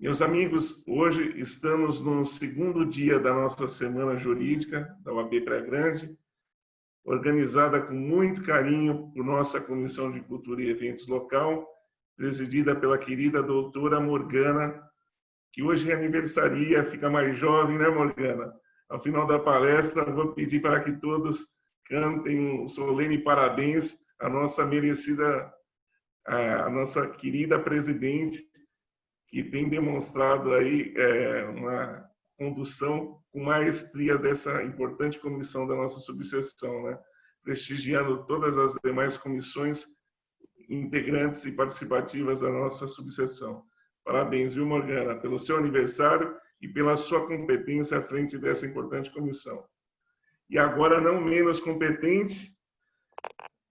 Meus amigos, hoje estamos no segundo dia da nossa Semana Jurídica da OAB Praia Grande, organizada com muito carinho por nossa Comissão de Cultura e Eventos Local, presidida pela querida doutora Morgana, que hoje aniversaria, fica mais jovem, né, Morgana? Ao final da palestra, vou pedir para que todos cantem um solene parabéns à nossa merecida, à nossa querida presidente, que tem demonstrado aí uma condução com maestria dessa importante comissão da nossa subseção, né? Prestigiando todas as demais comissões integrantes e participativas da nossa subseção. Parabéns, viu, Morgana, pelo seu aniversário e pela sua competência à frente dessa importante comissão. E agora, não menos competente,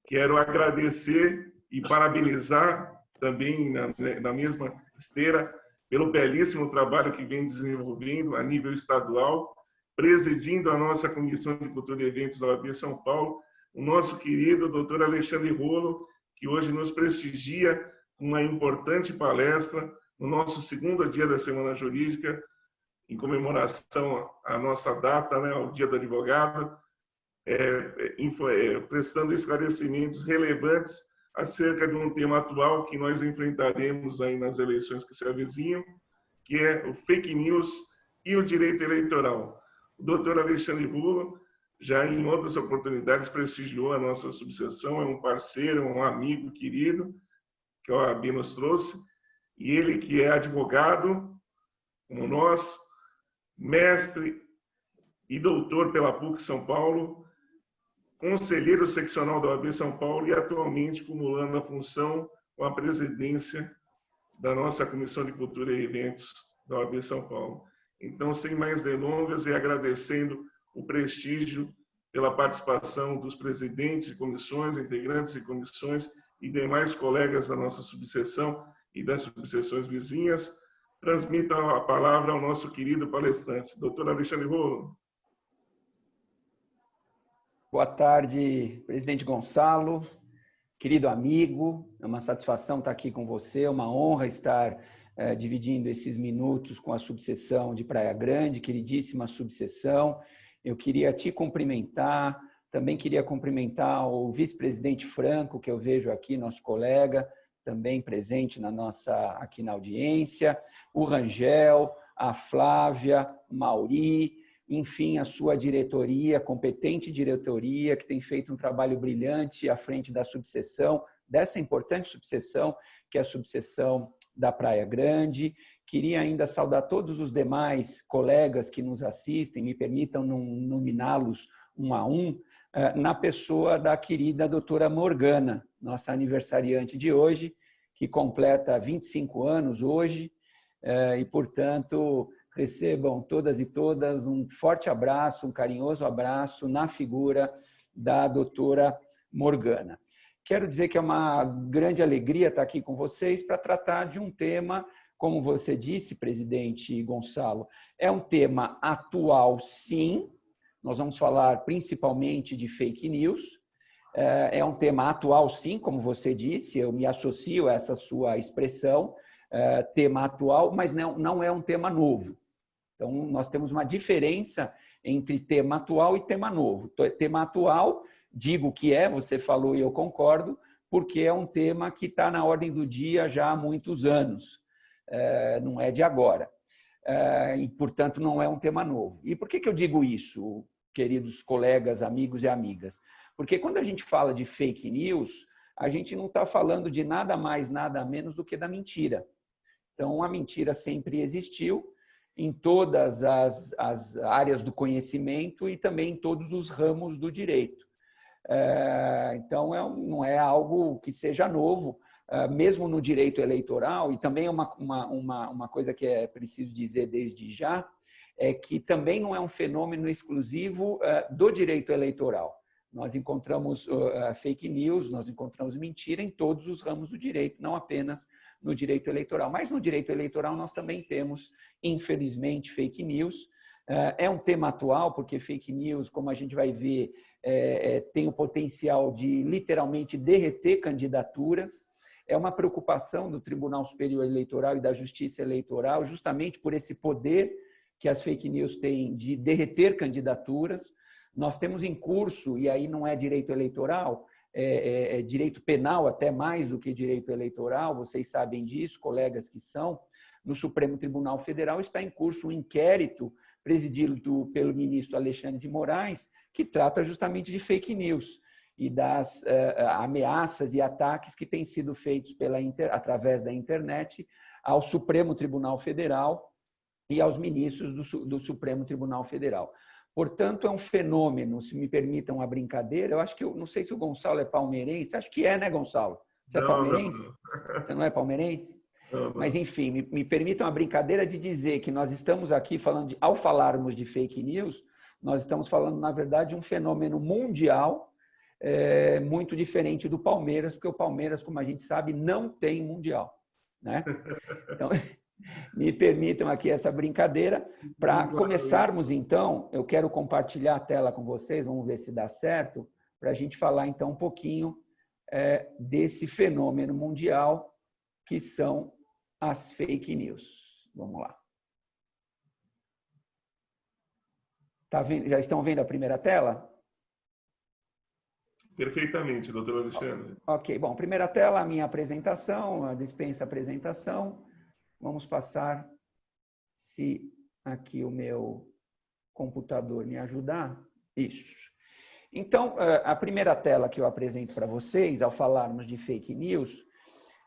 quero agradecer e parabenizar também na mesma esteira pelo belíssimo trabalho que vem desenvolvendo a nível estadual, presidindo a nossa Comissão de Cultura e Eventos da OAB São Paulo, o nosso querido doutor Alexandre Rolo, que hoje nos prestigia com uma importante palestra no nosso segundo dia da Semana Jurídica, em comemoração à nossa data, né, ao Dia do Advogado, prestando esclarecimentos relevantes acerca de um tema atual que nós enfrentaremos aí nas eleições que se avizinham, que é o fake news e o direito eleitoral. O doutor Alexandre Rolo já em outras oportunidades prestigiou a nossa subseção, é um parceiro, um amigo querido que a OAB nos trouxe, e ele que é advogado, como nós, mestre e doutor pela PUC São Paulo, conselheiro seccional da OAB São Paulo e atualmente cumulando a função com a presidência da nossa Comissão de Cultura e Eventos da OAB São Paulo. Então, sem mais delongas e agradecendo o prestígio pela participação dos presidentes de comissões, integrantes de comissões e demais colegas da nossa subseção e das subseções vizinhas, transmito a palavra ao nosso querido palestrante, doutor Alexandre Rolo. Boa tarde, presidente Gonçalo, querido amigo, é uma satisfação estar aqui com você, é uma honra estar dividindo esses minutos com a subseção de Praia Grande, queridíssima subseção. Eu queria te cumprimentar, também queria cumprimentar o vice-presidente Franco, que eu vejo aqui, nosso colega, também presente aqui na audiência, o Rangel, a Flávia, o Mauri, enfim, a sua diretoria, competente diretoria, que tem feito um trabalho brilhante à frente da subseção, dessa importante subseção, que é a subseção da Praia Grande. Queria ainda saudar todos os demais colegas que nos assistem, me permitam nominá-los um a um, na pessoa da querida doutora Morgana, nossa aniversariante de hoje, que completa 25 anos hoje, e, portanto, recebam todas e todas um forte abraço, um carinhoso abraço na figura da doutora Morgana. Quero dizer que é uma grande alegria estar aqui com vocês para tratar de um tema, como você disse, presidente Gonçalo, é um tema atual, sim. Nós vamos falar principalmente de fake news. É um tema atual, sim, como você disse, eu me associo a essa sua expressão, tema atual, mas não é um tema novo. Então, nós temos uma diferença entre tema atual e tema novo. Tema atual, digo que você falou e eu concordo, porque é um tema que está na ordem do dia já há muitos anos, não é de agora. E, portanto, não é um tema novo. E por que eu digo isso, queridos colegas, amigos e amigas? Porque quando a gente fala de fake news, a gente não está falando de nada mais, nada menos do que da mentira. Então, a mentira sempre existiu em todas as áreas do conhecimento e também em todos os ramos do direito. Então, não é algo que seja novo, mesmo no direito eleitoral, e também uma coisa que é preciso dizer desde já, é que também não é um fenômeno exclusivo do direito eleitoral. Nós encontramos fake news, nós encontramos mentira em todos os ramos do direito, não apenas no direito eleitoral. Mas no direito eleitoral nós também temos, infelizmente, fake news. É um tema atual, porque fake news, como a gente vai ver, tem o potencial de literalmente derreter candidaturas. é uma preocupação do Tribunal Superior Eleitoral e da Justiça Eleitoral, justamente por esse poder que as fake news têm de derreter candidaturas. Nós temos em curso, e aí não é direito eleitoral, é direito penal até mais do que direito eleitoral, vocês sabem disso, colegas que são, no Supremo Tribunal Federal está em curso um inquérito presidido pelo ministro Alexandre de Moraes, que trata justamente de fake news e das ameaças e ataques que têm sido feitos através da internet ao Supremo Tribunal Federal e aos ministros do Supremo Tribunal Federal. Portanto, é um fenômeno, se me permitam a brincadeira, eu acho que, não sei se o Gonçalo é palmeirense, acho que é, né, Gonçalo? Você é palmeirense? Não. Você não é palmeirense? Não. Mas, enfim, me permitam a brincadeira de dizer que nós estamos aqui falando, ao falarmos de fake news, nós estamos falando, na verdade, de um fenômeno mundial muito diferente do Palmeiras, porque o Palmeiras, como a gente sabe, não tem mundial, né? Então, me permitam aqui essa brincadeira. Para começarmos, então, eu quero compartilhar a tela com vocês, vamos ver se dá certo, para a gente falar, então, um pouquinho desse fenômeno mundial que são as fake news. Vamos lá. Tá vendo? Já estão vendo a primeira tela? Perfeitamente, doutor Alexandre. Ok, bom, primeira tela, a minha apresentação, dispensa apresentação. Vamos passar, se aqui o meu computador me ajudar. Isso. Então, a primeira tela que eu apresento para vocês, ao falarmos de fake news,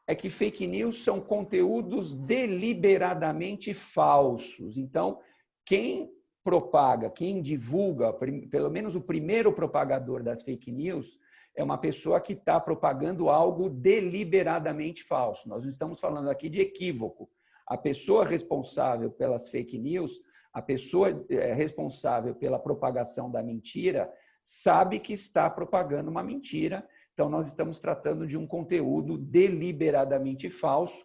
é que fake news são conteúdos deliberadamente falsos. Então, quem propaga, quem divulga, pelo menos o primeiro propagador das fake news, é uma pessoa que está propagando algo deliberadamente falso. Nós não estamos falando aqui de equívoco. A pessoa responsável pelas fake news, a pessoa responsável pela propagação da mentira, sabe que está propagando uma mentira. Então, nós estamos tratando de um conteúdo deliberadamente falso,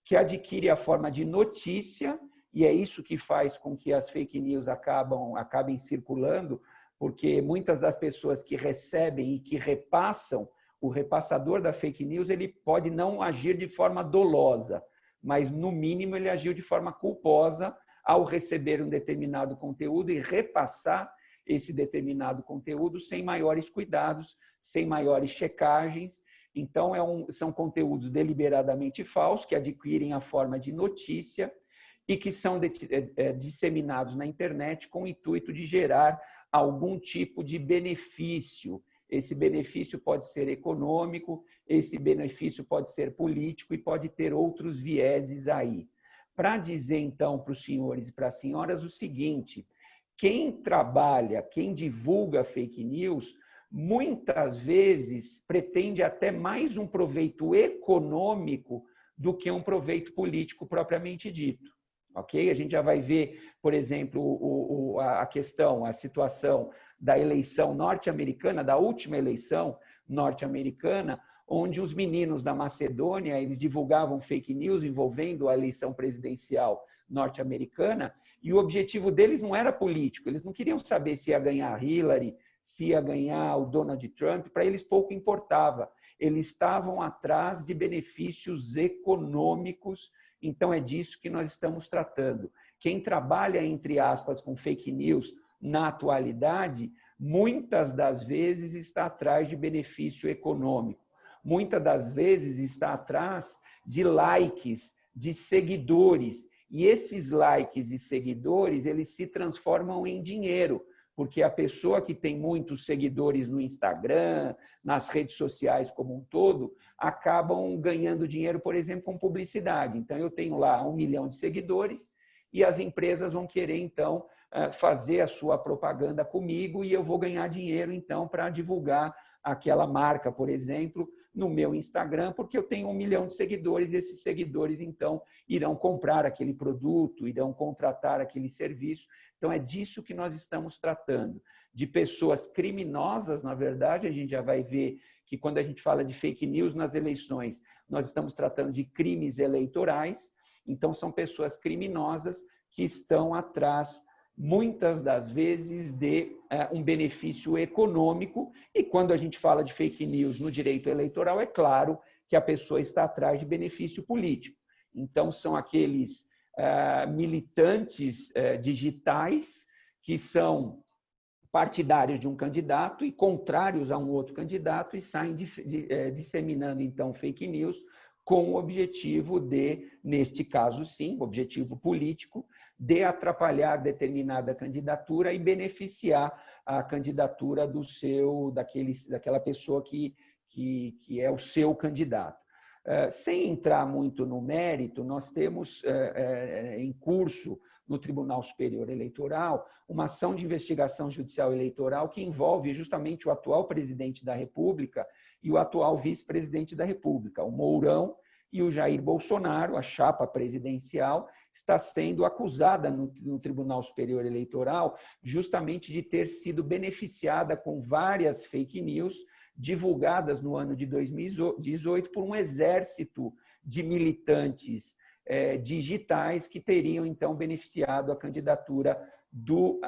que adquire a forma de notícia, e é isso que faz com que as fake news acabem circulando, porque muitas das pessoas que recebem e que repassam, o repassador da fake news, ele pode não agir de forma dolosa, mas, no mínimo, ele agiu de forma culposa ao receber um determinado conteúdo e repassar esse determinado conteúdo sem maiores cuidados, sem maiores checagens. Então, são conteúdos deliberadamente falsos, que adquirem a forma de notícia e que são disseminados na internet com o intuito de gerar algum tipo de benefício. Esse benefício pode ser econômico, esse benefício pode ser político e pode ter outros vieses aí. Para dizer, então, para os senhores e para as senhoras o seguinte: quem trabalha, quem divulga fake news, muitas vezes pretende até mais um proveito econômico do que um proveito político propriamente dito. Ok? A gente já vai ver, por exemplo, a situação da eleição norte-americana, da última eleição norte-americana, onde os meninos da Macedônia eles divulgavam fake news envolvendo a eleição presidencial norte-americana, e o objetivo deles não era político, eles não queriam saber se ia ganhar Hillary, se ia ganhar o Donald Trump, para eles pouco importava. Eles estavam atrás de benefícios econômicos, então é disso que nós estamos tratando. Quem trabalha, entre aspas, com fake news na atualidade, muitas das vezes está atrás de benefício econômico. Muitas das vezes está atrás de likes, de seguidores. E esses likes e seguidores, eles se transformam em dinheiro, porque a pessoa que tem muitos seguidores no Instagram, nas redes sociais como um todo, acabam ganhando dinheiro, por exemplo, com publicidade. Então, eu tenho lá 1 milhão de seguidores e as empresas vão querer, então, fazer a sua propaganda comigo e eu vou ganhar dinheiro, então, para divulgar aquela marca, por exemplo, no meu Instagram, porque eu tenho 1 milhão de seguidores e esses seguidores, então, irão comprar aquele produto, irão contratar aquele serviço. Então, é disso que nós estamos tratando. De pessoas criminosas, na verdade, a gente já vai ver que quando a gente fala de fake news nas eleições, nós estamos tratando de crimes eleitorais. Então, são pessoas criminosas que estão atrás, muitas das vezes, de um benefício econômico. E quando a gente fala de fake news no direito eleitoral, é claro que a pessoa está atrás de benefício político. Então, são aqueles militantes digitais que são partidários de um candidato e contrários a um outro candidato e saem disseminando, então, fake news com o objetivo de, neste caso, sim, objetivo político, de atrapalhar determinada candidatura e beneficiar a candidatura daquela pessoa que é o seu candidato. Sem entrar muito no mérito, nós temos em curso no Tribunal Superior Eleitoral uma ação de investigação judicial eleitoral que envolve justamente o atual presidente da República e o atual vice-presidente da República, o Mourão e o Jair Bolsonaro. A chapa presidencial está sendo acusada no Tribunal Superior Eleitoral justamente de ter sido beneficiada com várias fake news divulgadas no ano de 2018 por um exército de militantes digitais que teriam, então, beneficiado a candidatura do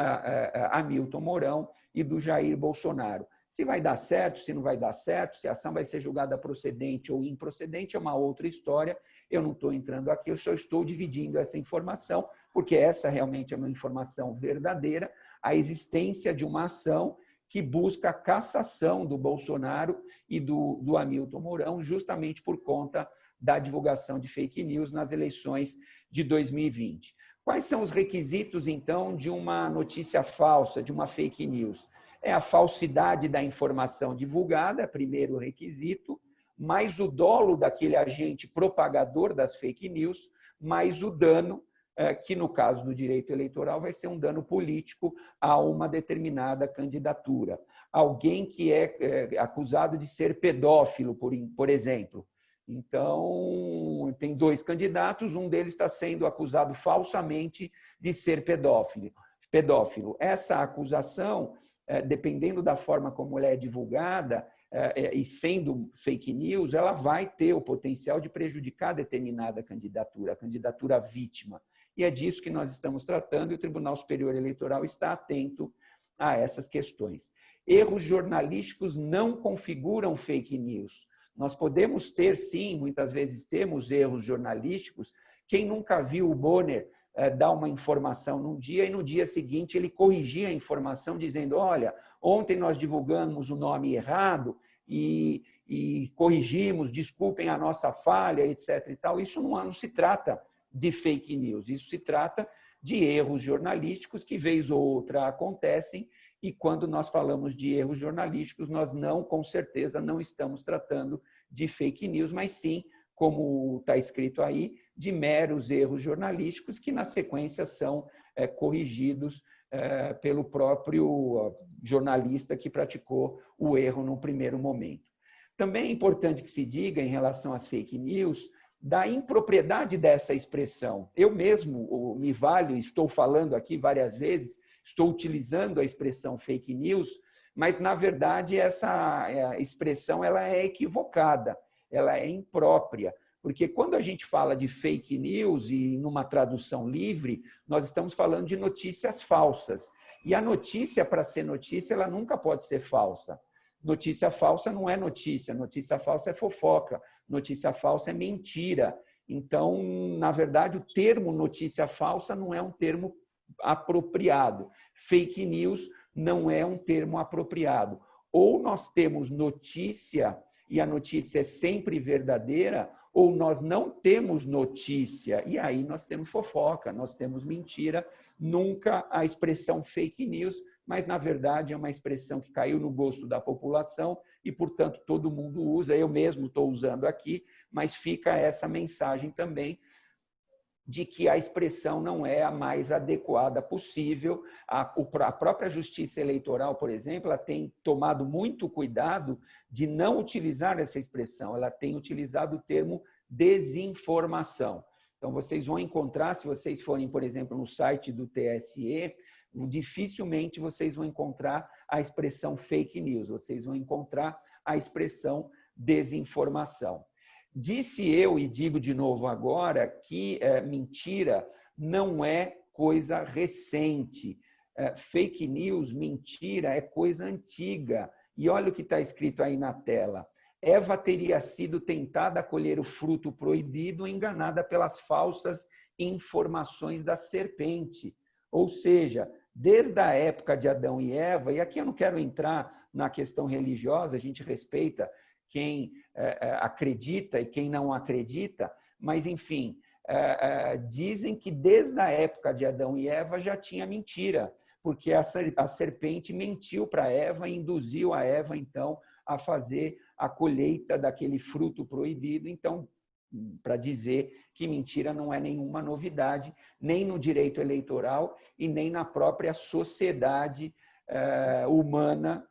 Hamilton Mourão e do Jair Bolsonaro. Se vai dar certo, se não vai dar certo, se a ação vai ser julgada procedente ou improcedente, é uma outra história. Eu não estou entrando aqui, eu só estou dividindo essa informação, porque essa realmente é uma informação verdadeira, a existência de uma ação que busca a cassação do Bolsonaro e do Hamilton Mourão, justamente por conta da divulgação de fake news nas eleições de 2020. Quais são os requisitos, então, de uma notícia falsa, de uma fake news? É a falsidade da informação divulgada, primeiro requisito, mais o dolo daquele agente propagador das fake news, mais o dano, que no caso do direito eleitoral vai ser um dano político a uma determinada candidatura. Alguém que é acusado de ser pedófilo, por exemplo. Então, tem dois candidatos, um deles está sendo acusado falsamente de ser pedófilo. Essa acusação, dependendo da forma como ela é divulgada, e sendo fake news, ela vai ter o potencial de prejudicar determinada candidatura, a candidatura vítima. E é disso que nós estamos tratando e o Tribunal Superior Eleitoral está atento a essas questões. Erros jornalísticos não configuram fake news. Nós podemos ter, sim, muitas vezes temos erros jornalísticos. Quem nunca viu o Bonner dar uma informação num dia e no dia seguinte ele corrigia a informação dizendo: olha, ontem nós divulgamos o nome errado e corrigimos, desculpem a nossa falha, etc. e tal. Isso não se trata de fake news, isso se trata de erros jornalísticos que, vez ou outra, acontecem. E quando nós falamos de erros jornalísticos, nós não, com certeza, não estamos tratando de fake news, mas sim, como está escrito aí, de meros erros jornalísticos que, na sequência, são corrigidos pelo próprio jornalista que praticou o erro no primeiro momento. Também é importante que se diga, em relação às fake news, da impropriedade dessa expressão. Eu mesmo me valho, estou falando aqui várias vezes, estou utilizando a expressão fake news, mas, na verdade, essa expressão ela é equivocada, ela é imprópria, porque quando a gente fala de fake news e numa tradução livre, nós estamos falando de notícias falsas. E a notícia, para ser notícia, ela nunca pode ser falsa. Notícia falsa não é notícia falsa é fofoca, notícia falsa é mentira. Então, na verdade, o termo notícia falsa não é um termo apropriado. Fake news não é um termo apropriado. Ou nós temos notícia e a notícia é sempre verdadeira, ou nós não temos notícia e aí nós temos fofoca, nós temos mentira. Nunca a expressão fake news, mas na verdade é uma expressão que caiu no gosto da população e, portanto, todo mundo usa. Eu mesmo estou usando aqui, mas fica essa mensagem também de que a expressão não é a mais adequada possível. A própria Justiça Eleitoral, por exemplo, ela tem tomado muito cuidado de não utilizar essa expressão, ela tem utilizado o termo desinformação. Então, vocês vão encontrar, se vocês forem, por exemplo, no site do TSE, dificilmente vocês vão encontrar a expressão fake news, vocês vão encontrar a expressão desinformação. Disse eu, e digo de novo agora, que mentira não é coisa recente. Fake news, mentira, é coisa antiga. E olha o que está escrito aí na tela. Eva teria sido tentada a colher o fruto proibido, enganada pelas falsas informações da serpente. Ou seja, desde a época de Adão e Eva, e aqui eu não quero entrar na questão religiosa, a gente respeita quem acredita e quem não acredita, mas, enfim, dizem que desde a época de Adão e Eva já tinha mentira, porque a serpente mentiu para Eva e induziu a Eva, então, a fazer a colheita daquele fruto proibido. Então, para dizer que mentira não é nenhuma novidade, nem no direito eleitoral e nem na própria sociedade humana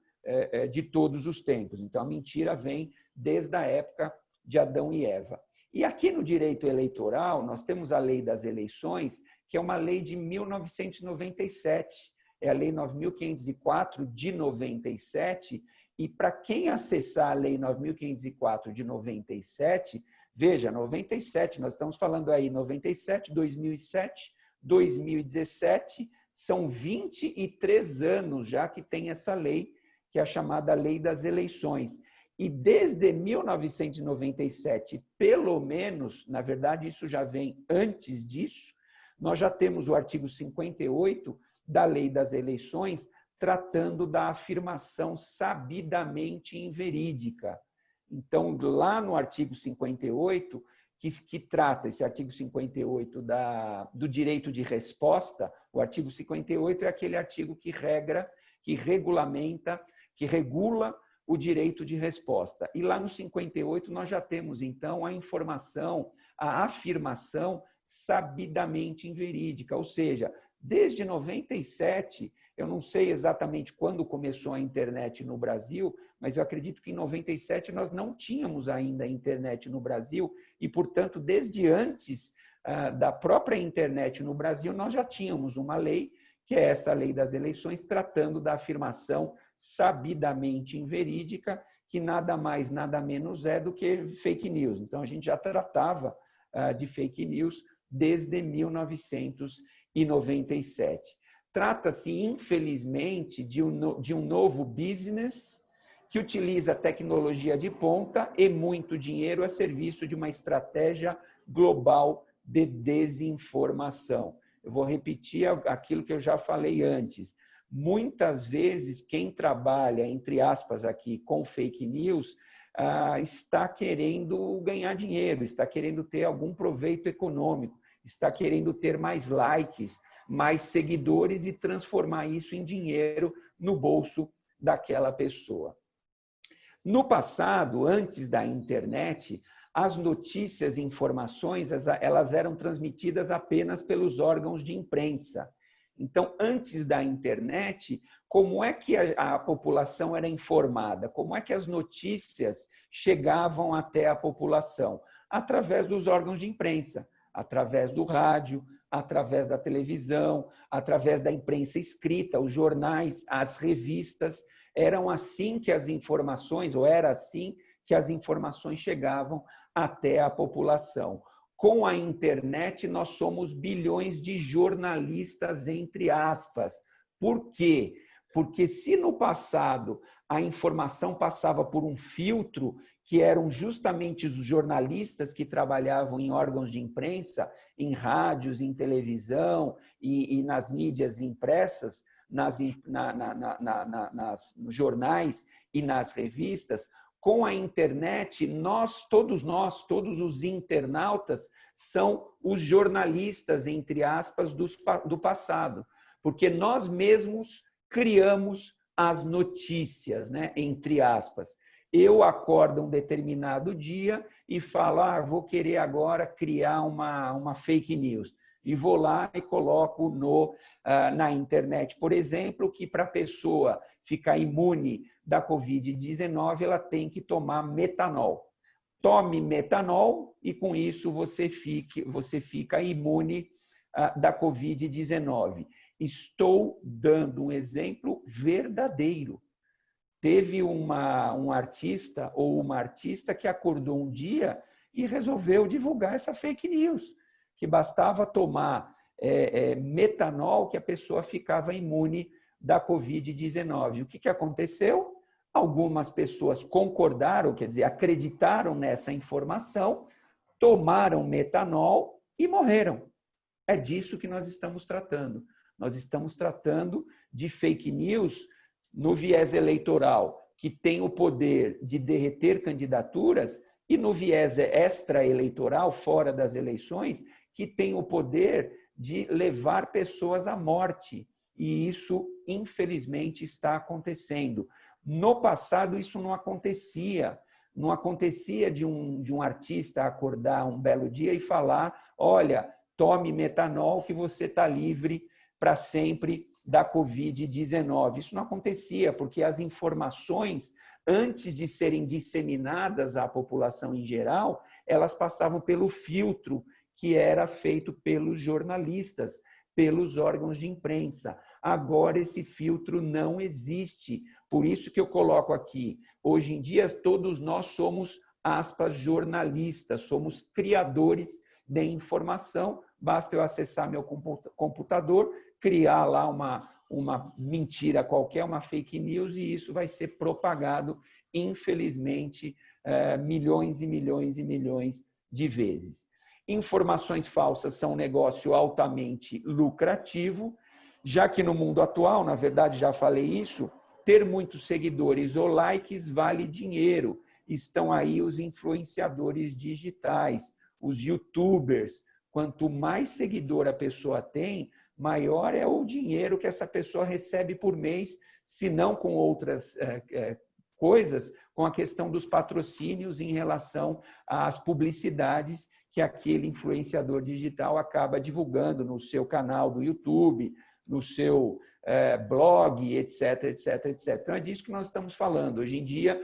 de todos os tempos. Então, a mentira vem desde a época de Adão e Eva. E aqui no direito eleitoral, nós temos a Lei das Eleições, que é uma lei de 1997, é a Lei 9.504 de 97, e para quem acessar a Lei 9.504 de 97, veja, 97, nós estamos falando aí 97, 2007, 2017, são 23 anos já que tem essa lei, que é a chamada Lei das Eleições. E desde 1997, pelo menos, na verdade isso já vem antes disso, nós já temos o artigo 58 da Lei das Eleições tratando da afirmação sabidamente inverídica. Então, lá no artigo 58, que trata esse artigo 58 do direito de resposta, o artigo 58 é aquele artigo que regulamenta, que regula o direito de resposta. E lá no 58 nós já temos, então, a informação, a afirmação sabidamente inverídica, ou seja, desde 97, eu não sei exatamente quando começou a internet no Brasil, mas eu acredito que em 97 nós não tínhamos ainda a internet no Brasil e, portanto, desde antes da própria internet no Brasil, nós já tínhamos uma lei, que é essa Lei das Eleições, tratando da afirmação sabidamente inverídica, que nada mais, nada menos é do que fake news. Então, a gente já tratava de fake news desde 1997. Trata-se, infelizmente, de um novo business que utiliza tecnologia de ponta e muito dinheiro a serviço de uma estratégia global de desinformação. Eu vou repetir aquilo que eu já falei antes. Muitas vezes, quem trabalha, entre aspas, aqui com fake news, está querendo ganhar dinheiro, está querendo ter algum proveito econômico, está querendo ter mais likes, mais seguidores e transformar isso em dinheiro no bolso daquela pessoa. No passado, antes da internet, as notícias e informações elas eram transmitidas apenas pelos órgãos de imprensa. Então, antes da internet, como é que a população era informada? Como é que as notícias chegavam até a população? Através dos órgãos de imprensa, através do rádio, através da televisão, através da imprensa escrita, os jornais, as revistas. Eram assim que as informações, ou era assim que as informações chegavam até a população. Com a internet, nós somos bilhões de jornalistas, entre aspas. Por quê? Porque se no passado a informação passava por um filtro, que eram justamente os jornalistas que trabalhavam em órgãos de imprensa, em rádios, em televisão e nas mídias impressas, nos jornais e nas revistas, com a internet, todos os internautas, são os jornalistas, entre aspas, do passado. Porque nós mesmos criamos as notícias, né? Entre aspas. Eu acordo um determinado dia e falo, vou querer agora criar uma fake news. E vou lá e coloco na internet, por exemplo, que para a pessoa ficar imune da Covid-19, ela tem que tomar metanol. Tome metanol e, com isso, você fica imune da Covid-19. Estou dando um exemplo verdadeiro. Teve um artista ou uma artista que acordou um dia e resolveu divulgar essa fake news, que bastava tomar metanol que a pessoa ficava imune da Covid-19. O que aconteceu? Algumas pessoas concordaram, quer dizer, acreditaram nessa informação, tomaram metanol e morreram. É disso que nós estamos tratando. Nós estamos tratando de fake news no viés eleitoral, que tem o poder de derreter candidaturas, e no viés extraeleitoral, fora das eleições, que tem o poder de levar pessoas à morte. E isso, infelizmente, está acontecendo. No passado, isso não acontecia. Não acontecia de um artista acordar um belo dia e falar: olha, tome metanol que você está livre para sempre da Covid-19. Isso não acontecia, porque as informações, antes de serem disseminadas à população em geral, elas passavam pelo filtro que era feito pelos jornalistas, pelos órgãos de imprensa. Agora esse filtro não existe. Por isso que eu coloco aqui, hoje em dia todos nós somos, aspas, jornalistas, somos criadores de informação, basta eu acessar meu computador, criar lá uma mentira qualquer, uma fake news, e isso vai ser propagado, infelizmente, milhões e milhões e milhões de vezes. Informações falsas são um negócio altamente lucrativo, já que no mundo atual, na verdade já falei isso, ter muitos seguidores ou likes vale dinheiro. Estão aí os influenciadores digitais, os youtubers. Quanto mais seguidor a pessoa tem, maior é o dinheiro que essa pessoa recebe por mês, se não com outras coisas, com a questão dos patrocínios em relação às publicidades que aquele influenciador digital acaba divulgando no seu canal do YouTube, no seu blog, etc, etc, etc. Então, é disso que nós estamos falando. Hoje em dia,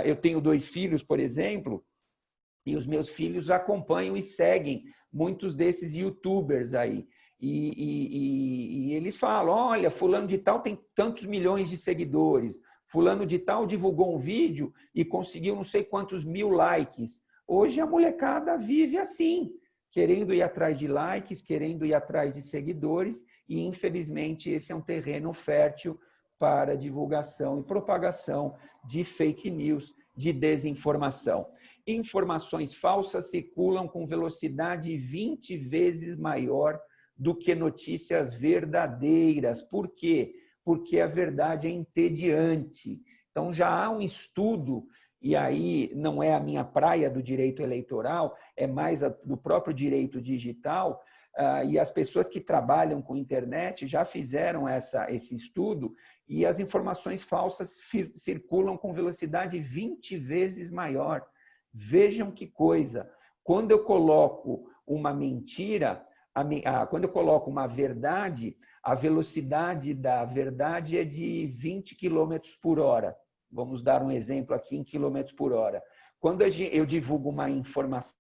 eu tenho 2 filhos, por exemplo, e os meus filhos acompanham e seguem muitos desses youtubers aí. E eles falam: olha, fulano de tal tem tantos milhões de seguidores, fulano de tal divulgou um vídeo e conseguiu não sei quantos mil likes. Hoje a molecada vive assim, querendo ir atrás de likes, querendo ir atrás de seguidores, e infelizmente esse é um terreno fértil para divulgação e propagação de fake news, de desinformação. Informações falsas circulam com velocidade 20 vezes maior do que notícias verdadeiras. Por quê? Porque a verdade é entediante. Então, já há um estudo, e aí não é a minha praia do direito eleitoral, é mais do próprio direito digital, e as pessoas que trabalham com internet já fizeram esse estudo, e as informações falsas circulam com velocidade 20 vezes maior. Vejam que coisa! Quando eu coloco uma mentira, quando eu coloco uma verdade, a velocidade da verdade é de 20 km por hora. Vamos dar um exemplo aqui em quilômetros por hora. Quando eu divulgo uma informação,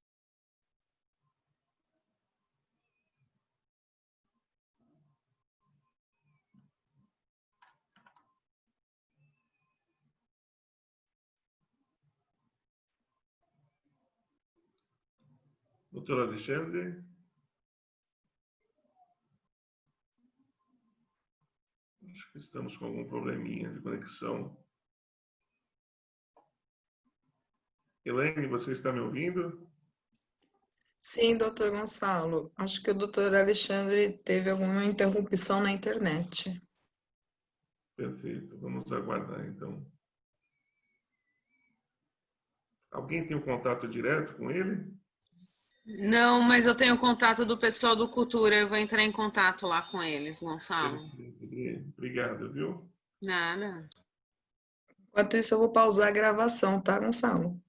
Doutor Alexandre? Acho que estamos com algum probleminha de conexão. Elaine, você está me ouvindo? Sim, doutor Gonçalo. Acho que o doutor Alexandre teve alguma interrupção na internet. Perfeito. Vamos aguardar, então. Alguém tem um contato direto com ele? Não, mas eu tenho contato do pessoal do Cultura. Eu vou entrar em contato lá com eles, Gonçalo. Perfeito. Obrigado, viu? Nada. Enquanto isso, eu vou pausar a gravação, tá, Gonçalo?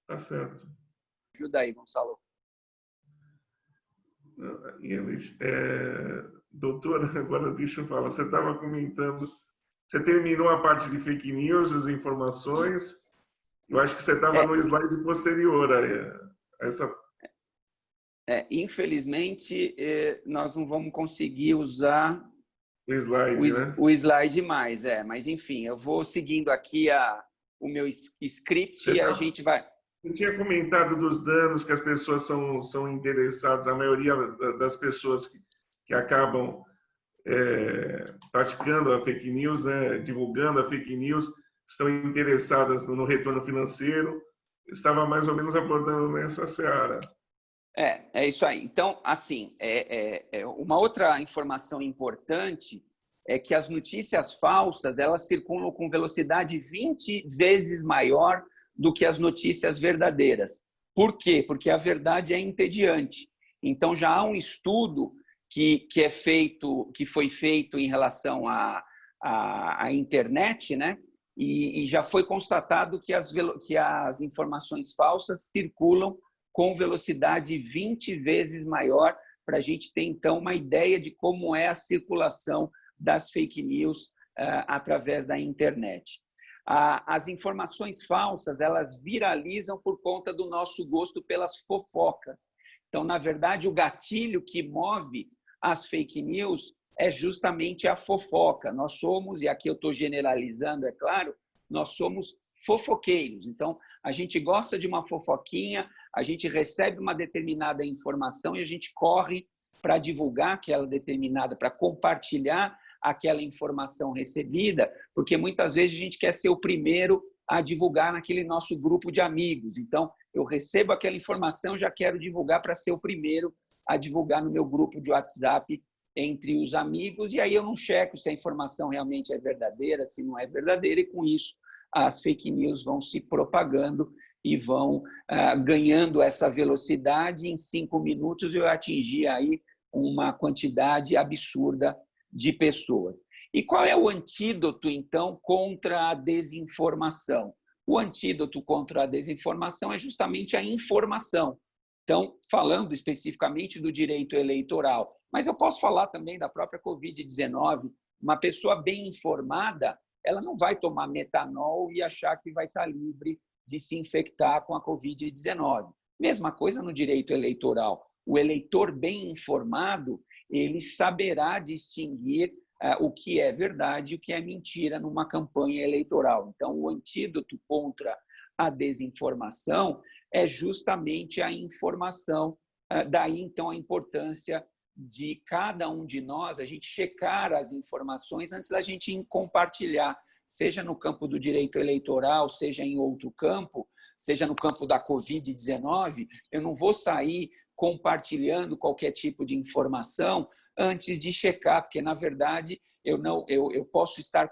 Tá certo. ajuda aí, Gonçalo. Doutora, agora deixa eu falar. Você estava comentando, você terminou a parte de fake news, as informações. Eu acho que você estava no slide posterior a essa. Infelizmente, nós não vamos conseguir usar O slide, né? o slide mais, mas enfim, eu vou seguindo aqui o meu script e a gente vai. Você tinha comentado dos danos que as pessoas são interessadas, a maioria das pessoas que acabam praticando a fake news, né, divulgando a fake news, estão interessadas no retorno financeiro. Estava mais ou menos abordando nessa seara. É isso aí. Então, assim, uma outra informação importante é que as notícias falsas, elas circulam com velocidade 20 vezes maior do que as notícias verdadeiras. Por quê? Porque a verdade é entediante. Então, já há um estudo que foi feito em relação à internet, né? E já foi constatado que as informações falsas circulam com velocidade 20 vezes maior, para a gente ter, então, uma ideia de como é a circulação das fake news através da internet. As informações falsas, elas viralizam por conta do nosso gosto pelas fofocas. Então, na verdade, o gatilho que move as fake news é justamente a fofoca. Nós somos, e aqui eu estou generalizando, é claro, nós somos fofoqueiros. Então, a gente gosta de uma fofoquinha, a gente recebe uma determinada informação e a gente corre para divulgar aquela determinada, para compartilhar aquela informação recebida, porque muitas vezes a gente quer ser o primeiro a divulgar naquele nosso grupo de amigos. Então, eu recebo aquela informação, já quero divulgar para ser o primeiro a divulgar no meu grupo de WhatsApp entre os amigos, e aí eu não checo se a informação realmente é verdadeira, se não é verdadeira, e com isso as fake news vão se propagando e vão ganhando essa velocidade. Em 5 minutos eu atingi aí uma quantidade absurda de pessoas. E qual é o antídoto, então, contra a desinformação? O antídoto contra a desinformação é justamente a informação. Então, falando especificamente do direito eleitoral, mas eu posso falar também da própria Covid-19. Uma pessoa bem informada, ela não vai tomar metanol e achar que vai estar livre de se infectar com a Covid-19. Mesma coisa no direito eleitoral. O eleitor bem informado, ele saberá distinguir o que é verdade e o que é mentira numa campanha eleitoral. Então, o antídoto contra a desinformação é justamente a informação. Daí, então, a importância de cada um de nós, a gente checar as informações antes da gente compartilhar, seja no campo do direito eleitoral, seja em outro campo, seja no campo da Covid-19, eu não vou sair compartilhando qualquer tipo de informação antes de checar, porque, na verdade, eu posso estar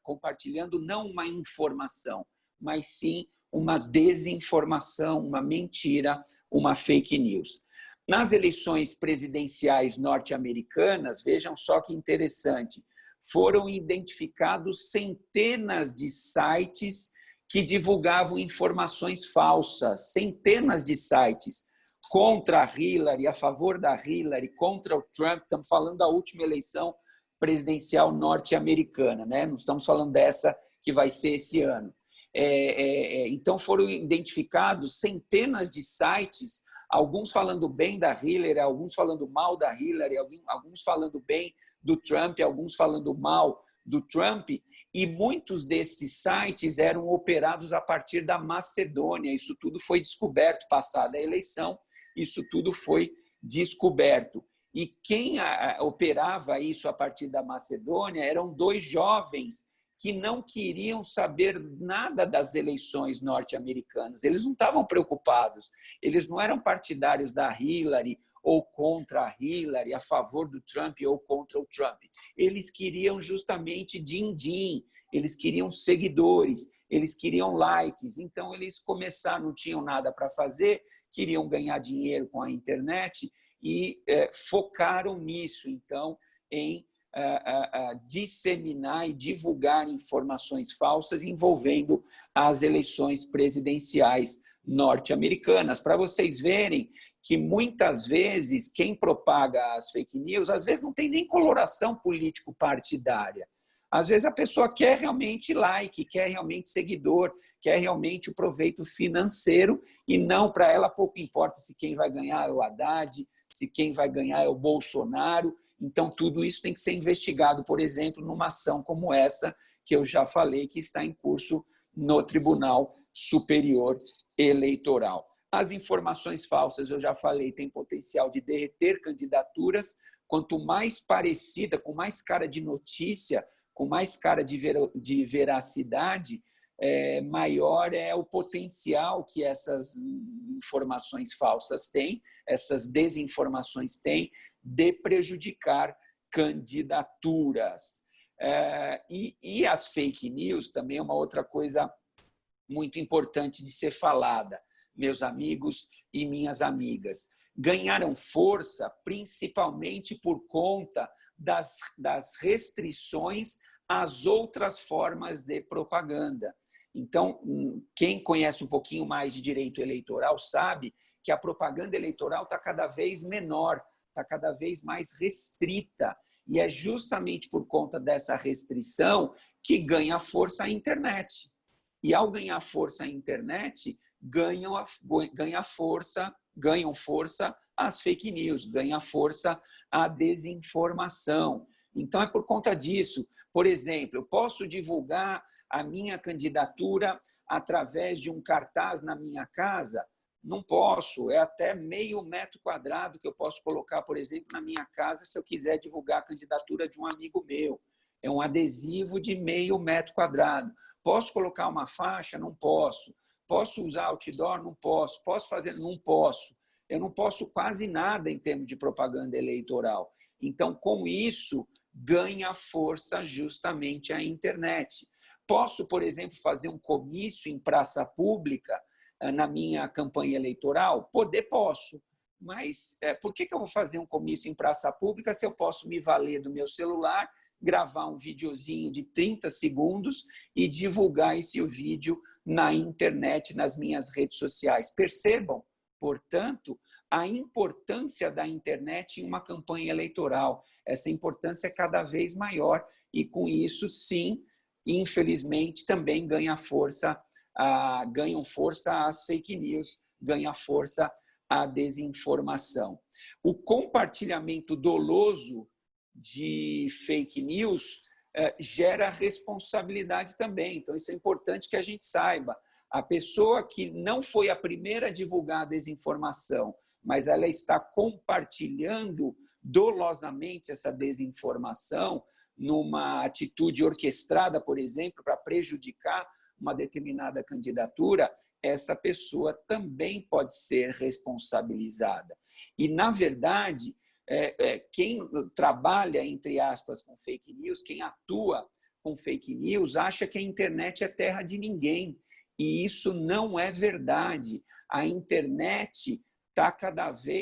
compartilhando não uma informação, mas sim uma desinformação, uma mentira, uma fake news. Nas eleições presidenciais norte-americanas, vejam só que interessante, foram identificados centenas de sites que divulgavam informações falsas, centenas de sites contra a Hillary, a favor da Hillary, contra o Trump. Estamos falando da última eleição presidencial norte-americana, né? Não estamos falando dessa que vai ser esse ano. Então, foram identificados centenas de sites, alguns falando bem da Hillary, alguns falando mal da Hillary, alguns falando bem do Trump, alguns falando mal do Trump, e muitos desses sites eram operados a partir da Macedônia. Isso tudo foi descoberto, passada a eleição, isso tudo foi descoberto. E quem operava isso a partir da Macedônia eram 2 jovens que não queriam saber nada das eleições norte-americanas. Eles não estavam preocupados, eles não eram partidários da Hillary ou contra a Hillary, a favor do Trump ou contra o Trump. Eles queriam justamente din-din, eles queriam seguidores, eles queriam likes. Então, eles começaram, não tinham nada para fazer, queriam ganhar dinheiro com a internet e focaram nisso, então, em disseminar e divulgar informações falsas envolvendo as eleições presidenciais norte-americanas, para vocês verem que muitas vezes quem propaga as fake news, às vezes não tem nem coloração político-partidária. Às vezes a pessoa quer realmente like, quer realmente seguidor, quer realmente o proveito financeiro, e não, para ela pouco importa se quem vai ganhar é o Haddad, se quem vai ganhar é o Bolsonaro. Então, tudo isso tem que ser investigado, por exemplo, numa ação como essa, que eu já falei, que está em curso no Tribunal Superior Eleitoral. As informações falsas, eu já falei, têm potencial de derreter candidaturas. Quanto mais parecida, com mais cara de notícia, com mais cara de veracidade, maior é o potencial que essas informações falsas têm, essas desinformações têm, de prejudicar candidaturas. E as fake news também é uma outra coisa muito importante de ser falada, meus amigos e minhas amigas. Ganharam força principalmente por conta das restrições às outras formas de propaganda. Então, quem conhece um pouquinho mais de direito eleitoral sabe que a propaganda eleitoral está cada vez menor, está cada vez mais restrita. E é justamente por conta dessa restrição que ganha força a internet. E ao ganhar força a internet, ganham força as fake news, ganha força a desinformação. Então, é por conta disso. Por exemplo, eu posso divulgar a minha candidatura através de um cartaz na minha casa? Não posso. É até meio metro quadrado que eu posso colocar, por exemplo, na minha casa, se eu quiser divulgar a candidatura de um amigo meu. É um adesivo de meio metro quadrado. Posso colocar uma faixa? Não posso. Posso usar outdoor? Não posso. Posso fazer? Não posso. Eu não posso quase nada em termos de propaganda eleitoral. Então, com isso, ganha força justamente a internet. Posso, por exemplo, fazer um comício em praça pública na minha campanha eleitoral? Posso. Mas por que eu vou fazer um comício em praça pública se eu posso me valer do meu celular, gravar um videozinho de 30 segundos e divulgar esse vídeo na internet, nas minhas redes sociais? Percebam, portanto, a importância da internet em uma campanha eleitoral. Essa importância é cada vez maior e, com isso, sim, infelizmente, também ganham força as fake news, ganha força a desinformação. O compartilhamento doloso de fake news gera responsabilidade também. Então, isso é importante que a gente saiba. A pessoa que não foi a primeira a divulgar a desinformação, mas ela está compartilhando dolosamente essa desinformação numa atitude orquestrada, por exemplo, para prejudicar uma determinada candidatura, essa pessoa também pode ser responsabilizada. E, na verdade, quem trabalha, entre aspas, com fake news, quem atua com fake news, acha que a internet é terra de ninguém. E isso não é verdade. A internet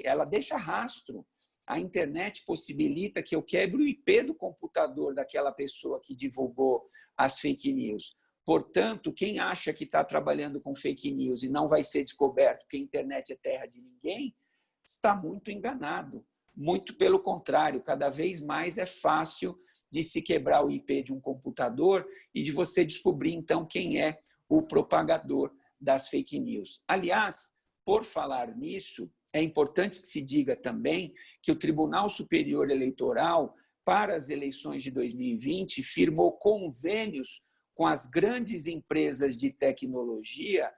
ela deixa rastro. A internet possibilita que eu quebre o IP do computador daquela pessoa que divulgou as fake news. Portanto, quem acha que está trabalhando com fake news e não vai ser descoberto que a internet é terra de ninguém, está muito enganado. Muito pelo contrário, cada vez mais é fácil de se quebrar o IP de um computador e de você descobrir, então, quem é o propagador das fake news. Aliás, por falar nisso, é importante que se diga também que o Tribunal Superior Eleitoral, para as eleições de 2020, firmou convênios com as grandes empresas de tecnologia,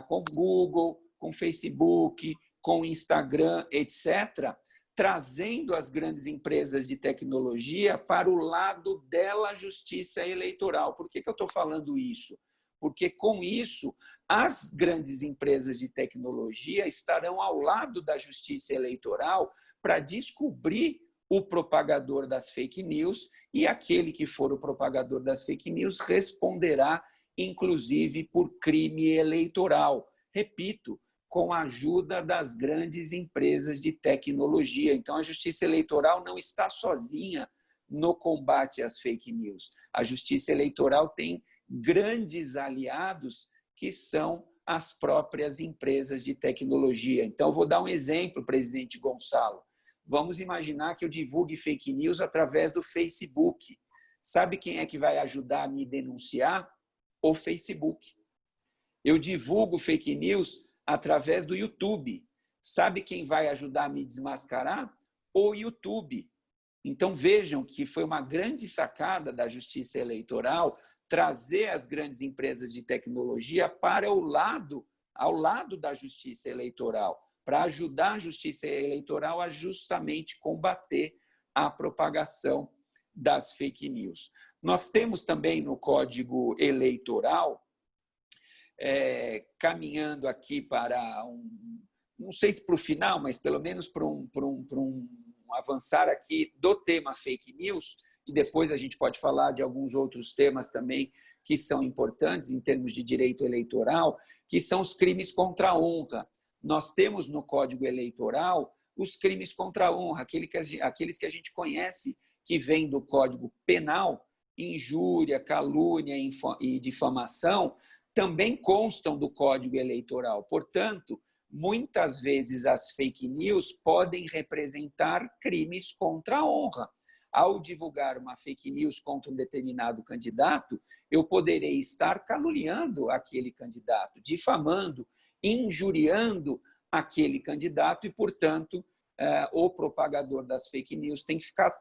com Google, com Facebook, com Instagram, etc., trazendo as grandes empresas de tecnologia para o lado dela justiça eleitoral. Por que eu estou falando isso? Porque, com isso, as grandes empresas de tecnologia estarão ao lado da justiça eleitoral para descobrir o propagador das fake news, e aquele que for o propagador das fake news responderá, inclusive, por crime eleitoral. Repito, com a ajuda das grandes empresas de tecnologia. Então, a justiça eleitoral não está sozinha no combate às fake news. A justiça eleitoral tem grandes aliados que são as próprias empresas de tecnologia. Então, vou dar um exemplo, presidente Gonçalo. Vamos imaginar que eu divulgue fake news através do Facebook. Sabe quem é que vai ajudar a me denunciar? O Facebook. Eu divulgo fake news através do YouTube. Sabe quem vai ajudar a me desmascarar? O YouTube. Então, vejam que foi uma grande sacada da Justiça Eleitoral trazer as grandes empresas de tecnologia para ao lado da Justiça Eleitoral, para ajudar a Justiça Eleitoral a justamente combater a propagação das fake news. Nós temos também no Código Eleitoral, caminhando aqui para não sei se para o final, mas pelo menos para um avançar aqui do tema fake news, e depois a gente pode falar de alguns outros temas também que são importantes em termos de direito eleitoral, que são os crimes contra a honra. Nós temos no Código Eleitoral os crimes contra a honra, aqueles que a gente conhece, que vêm do Código Penal, injúria, calúnia e difamação, também constam do Código Eleitoral. Portanto, muitas vezes as fake news podem representar crimes contra a honra. Ao divulgar uma fake news contra um determinado candidato, eu poderei estar caluniando aquele candidato, difamando, injuriando aquele candidato e, portanto, o propagador das fake news tem que ficar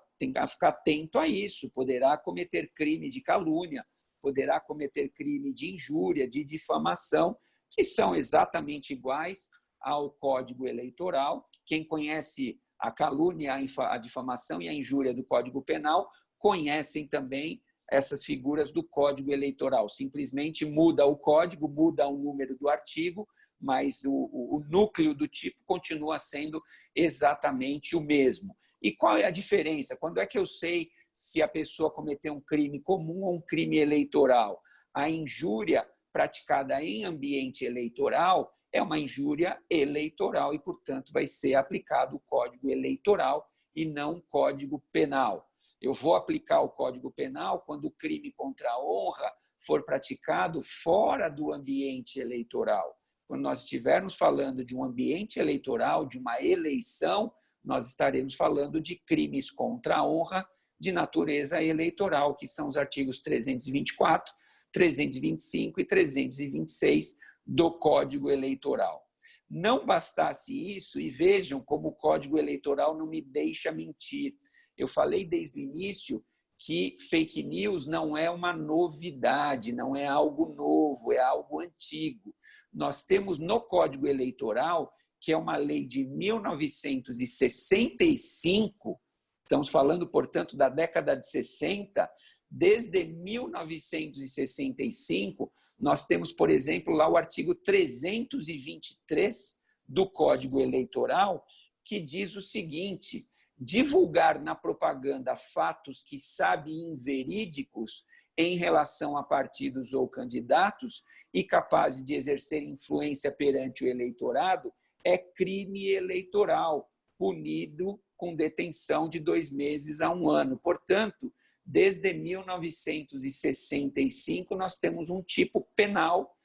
atento a isso. Poderá cometer crime de calúnia, poderá cometer crime de injúria, de difamação, que são exatamente iguais ao Código Eleitoral. Quem conhece a calúnia, a difamação e a injúria do Código Penal conhecem também essas figuras do Código Eleitoral. Simplesmente muda o código, muda o número do artigo, mas o núcleo do tipo continua sendo exatamente o mesmo. E qual é a diferença? Quando é que eu sei se a pessoa cometeu um crime comum ou um crime eleitoral? A injúria praticada em ambiente eleitoral é uma injúria eleitoral e, portanto, vai ser aplicado o Código Eleitoral e não o Código Penal. Eu vou aplicar o Código Penal quando o crime contra a honra for praticado fora do ambiente eleitoral. Quando nós estivermos falando de um ambiente eleitoral, de uma eleição, nós estaremos falando de crimes contra a honra de natureza eleitoral, que são os artigos 324, 325 e 326 do Código Eleitoral. Não bastasse isso, e vejam como o Código Eleitoral não me deixa mentir. Eu falei desde o início que fake news não é uma novidade, não é algo novo, é algo antigo. Nós temos no Código Eleitoral, que é uma lei de 1965, estamos falando, portanto, da década de 60, desde 1965, nós temos, por exemplo, lá o artigo 323 do Código Eleitoral, que diz o seguinte: divulgar na propaganda fatos que sabe inverídicos em relação a partidos ou candidatos e capazes de exercer influência perante o eleitorado é crime eleitoral, punido com detenção de 2 meses a 1 ano. Portanto, desde 1965, nós temos um tipo penal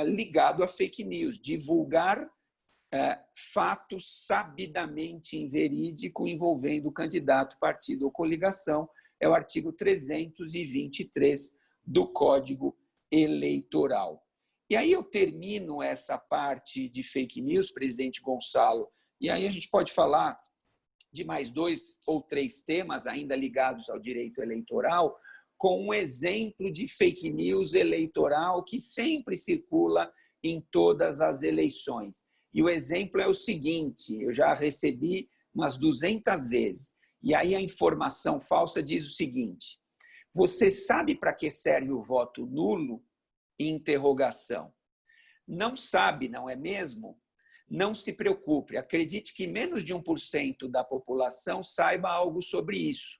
ligado a fake news, divulgar fatos sabidamente inverídicos envolvendo o candidato, partido ou coligação, é o artigo 323 do Código Eleitoral. E aí eu termino essa parte de fake news, presidente Gonçalo, e aí a gente pode falar de mais 2 ou 3 temas ainda ligados ao direito eleitoral, com um exemplo de fake news eleitoral que sempre circula em todas as eleições. E o exemplo é o seguinte: eu já recebi umas 200 vezes, e aí a informação falsa diz o seguinte: você sabe para que serve o voto nulo? Interrogação. Não sabe, não é mesmo? Não se preocupe, acredite que menos de 1% da população saiba algo sobre isso.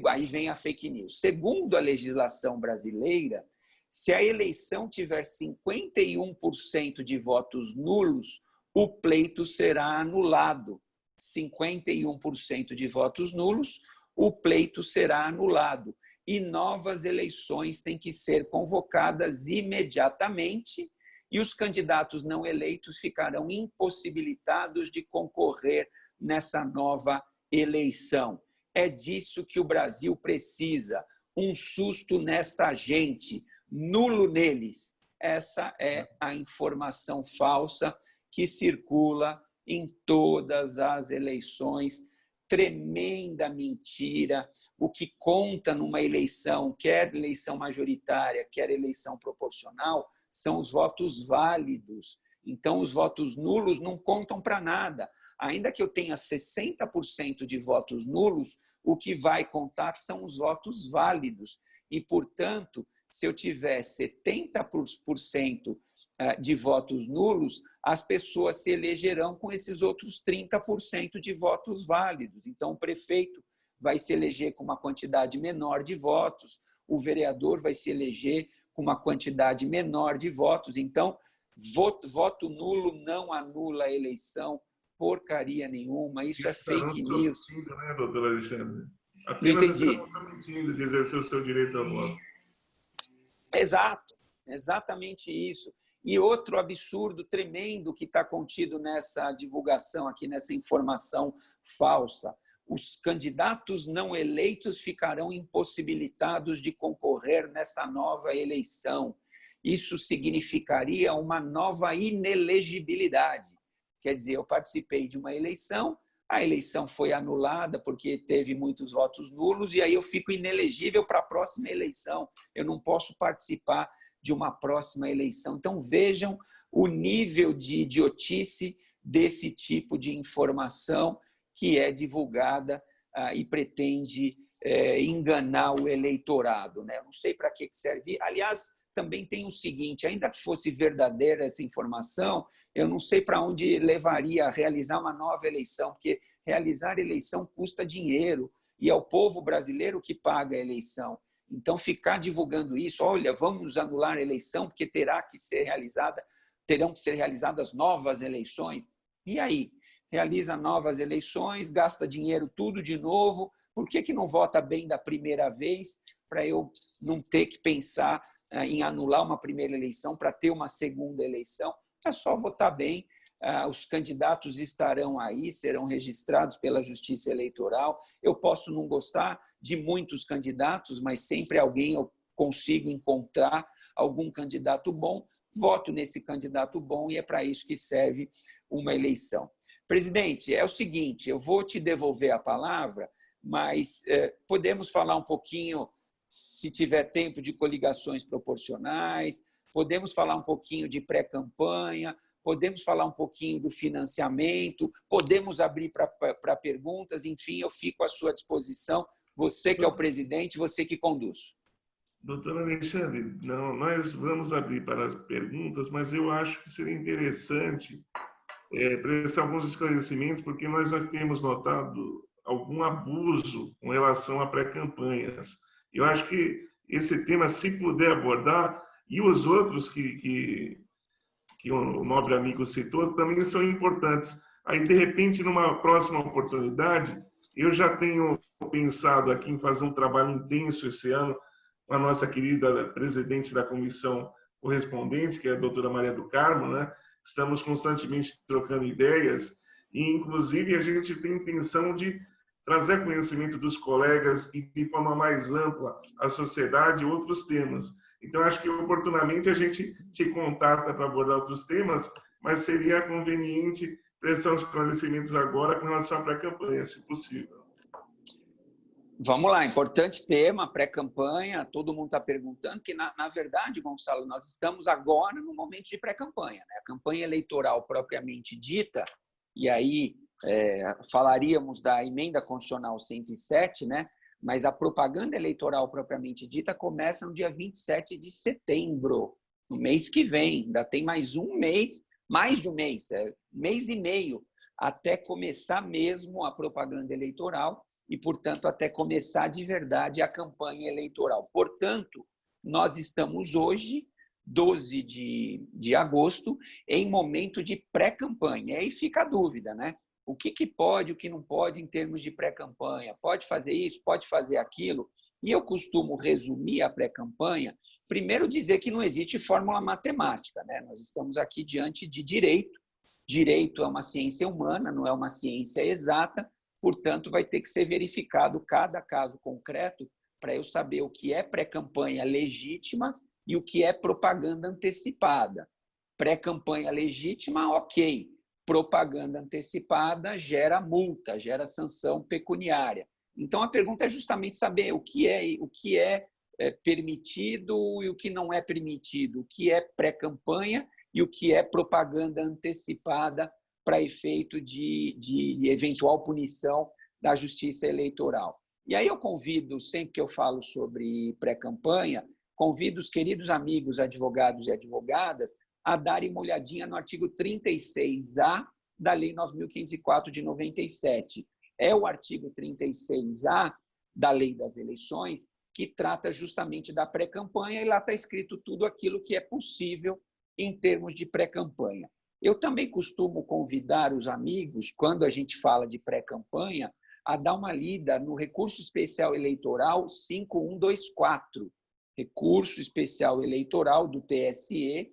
Aí vem a fake news. Segundo a legislação brasileira, se a eleição tiver 51% de votos nulos, o pleito será anulado. 51% de votos nulos, o pleito será anulado. E novas eleições têm que ser convocadas imediatamente e os candidatos não eleitos ficarão impossibilitados de concorrer nessa nova eleição. É disso que o Brasil precisa, um susto nesta gente, nulo neles. Essa é a informação falsa que circula em todas as eleições. Tremenda mentira. O que conta numa eleição, quer eleição majoritária, quer eleição proporcional, são os votos válidos. Então, os votos nulos não contam para nada. ainda que eu tenha 60% de votos nulos, o que vai contar são os votos válidos. E, portanto, se eu tiver 70% de votos nulos, as pessoas se elegerão com esses outros 30% de votos válidos. Então, o prefeito vai se eleger com uma quantidade menor de votos, o vereador vai se eleger com uma quantidade menor de votos. Então, voto nulo não anula a eleição, porcaria nenhuma, isso é fake news. Mentindo, né, doutor Alexandre? Não Apenas entendi. está mentindo de exercer o seu direito ao voto. Exato, exatamente isso. E outro absurdo tremendo que está contido nessa divulgação aqui, nessa informação falsa. Os candidatos não eleitos ficarão impossibilitados de concorrer nessa nova eleição. Isso significaria uma nova inelegibilidade. Quer dizer, eu participei de uma eleição, a eleição foi anulada porque teve muitos votos nulos e aí eu fico inelegível para a próxima eleição. Eu não posso participar de uma próxima eleição. Então, vejam o nível de idiotice desse tipo de informação que é divulgada e pretende enganar o eleitorado, né? Não sei para que serve. Aliás, também tem o seguinte, ainda que fosse verdadeira essa informação, eu não sei para onde levaria a realizar uma nova eleição, porque realizar eleição custa dinheiro e é o povo brasileiro que paga a eleição. Então, ficar divulgando isso, olha, vamos anular a eleição porque terão que ser realizadas novas eleições. E aí? Realiza novas eleições, gasta dinheiro tudo de novo, por que não vota bem da primeira vez para eu não ter que pensar em anular uma primeira eleição para ter uma segunda eleição? É só votar bem, os candidatos estarão aí, serão registrados pela Justiça Eleitoral. Eu posso não gostar de muitos candidatos, mas sempre alguém eu consigo encontrar algum candidato bom, voto nesse candidato bom e é para isso que serve uma eleição. Presidente, é o seguinte, eu vou te devolver a palavra, mas podemos falar um pouquinho, se tiver tempo, de coligações proporcionais, podemos falar um pouquinho de pré-campanha, podemos falar um pouquinho do financiamento, podemos abrir para perguntas, enfim, eu fico à sua disposição, você que é o presidente, você que conduz. Doutor Alexandre, nós vamos abrir para as perguntas, mas eu acho que seria interessante prestar alguns esclarecimentos, porque nós já temos notado algum abuso com relação a pré-campanhas. Eu acho que esse tema, se puder abordar, e os outros que o nobre amigo citou, também são importantes. Aí, de repente, numa próxima oportunidade, eu já tenho pensado aqui em fazer um trabalho intenso esse ano com a nossa querida presidente da comissão correspondente, que é a doutora Maria do Carmo, né? Estamos constantemente trocando ideias e, inclusive, a gente tem intenção de trazer conhecimento dos colegas e, de forma mais ampla, à sociedade outros temas. Então, acho que, oportunamente, a gente te contata para abordar outros temas, mas seria conveniente prestar os esclarecimentos agora com relação à pré-campanha, se possível. Vamos lá, importante tema, pré-campanha, todo mundo está perguntando, que na verdade, Gonçalo, nós estamos agora no momento de pré-campanha, né? A campanha eleitoral propriamente dita, e aí falaríamos da emenda constitucional 107, né? Mas a propaganda eleitoral propriamente dita começa no dia 27 de setembro, no mês que vem, ainda tem mais de um mês, mês e meio, até começar mesmo a propaganda eleitoral, e, portanto, até começar de verdade a campanha eleitoral. Portanto, nós estamos hoje, 12 de agosto, em momento de pré-campanha. E aí fica a dúvida, né? O que pode, o que não pode em termos de pré-campanha? Pode fazer isso, pode fazer aquilo? E eu costumo resumir a pré-campanha, primeiro dizer que não existe fórmula matemática, né? Nós estamos aqui diante de direito. Direito é uma ciência humana, não é uma ciência exata, portanto, vai ter que ser verificado cada caso concreto para eu saber o que é pré-campanha legítima e o que é propaganda antecipada. Pré-campanha legítima, ok. Propaganda antecipada gera multa, gera sanção pecuniária. Então, a pergunta é justamente saber o que é permitido e o que não é permitido, o que é pré-campanha e o que é propaganda antecipada para efeito de eventual punição da Justiça Eleitoral. E aí eu convido, sempre que eu falo sobre pré-campanha, convido os queridos amigos advogados e advogadas a darem uma olhadinha no artigo 36A da Lei 9.504 de 97. É o artigo 36A da Lei das Eleições que trata justamente da pré-campanha, e lá está escrito tudo aquilo que é possível em termos de pré-campanha. Eu também costumo convidar os amigos, quando a gente fala de pré-campanha, a dar uma lida no Recurso Especial Eleitoral 5124, Recurso Especial Eleitoral do TSE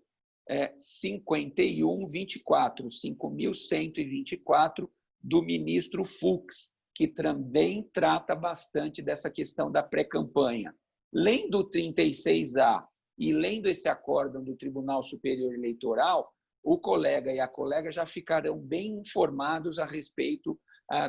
5124, 5.124, do ministro Fux, que também trata bastante dessa questão da pré-campanha. Lendo o 36A e lendo esse acórdão do Tribunal Superior Eleitoral, o colega e a colega já ficarão bem informados a respeito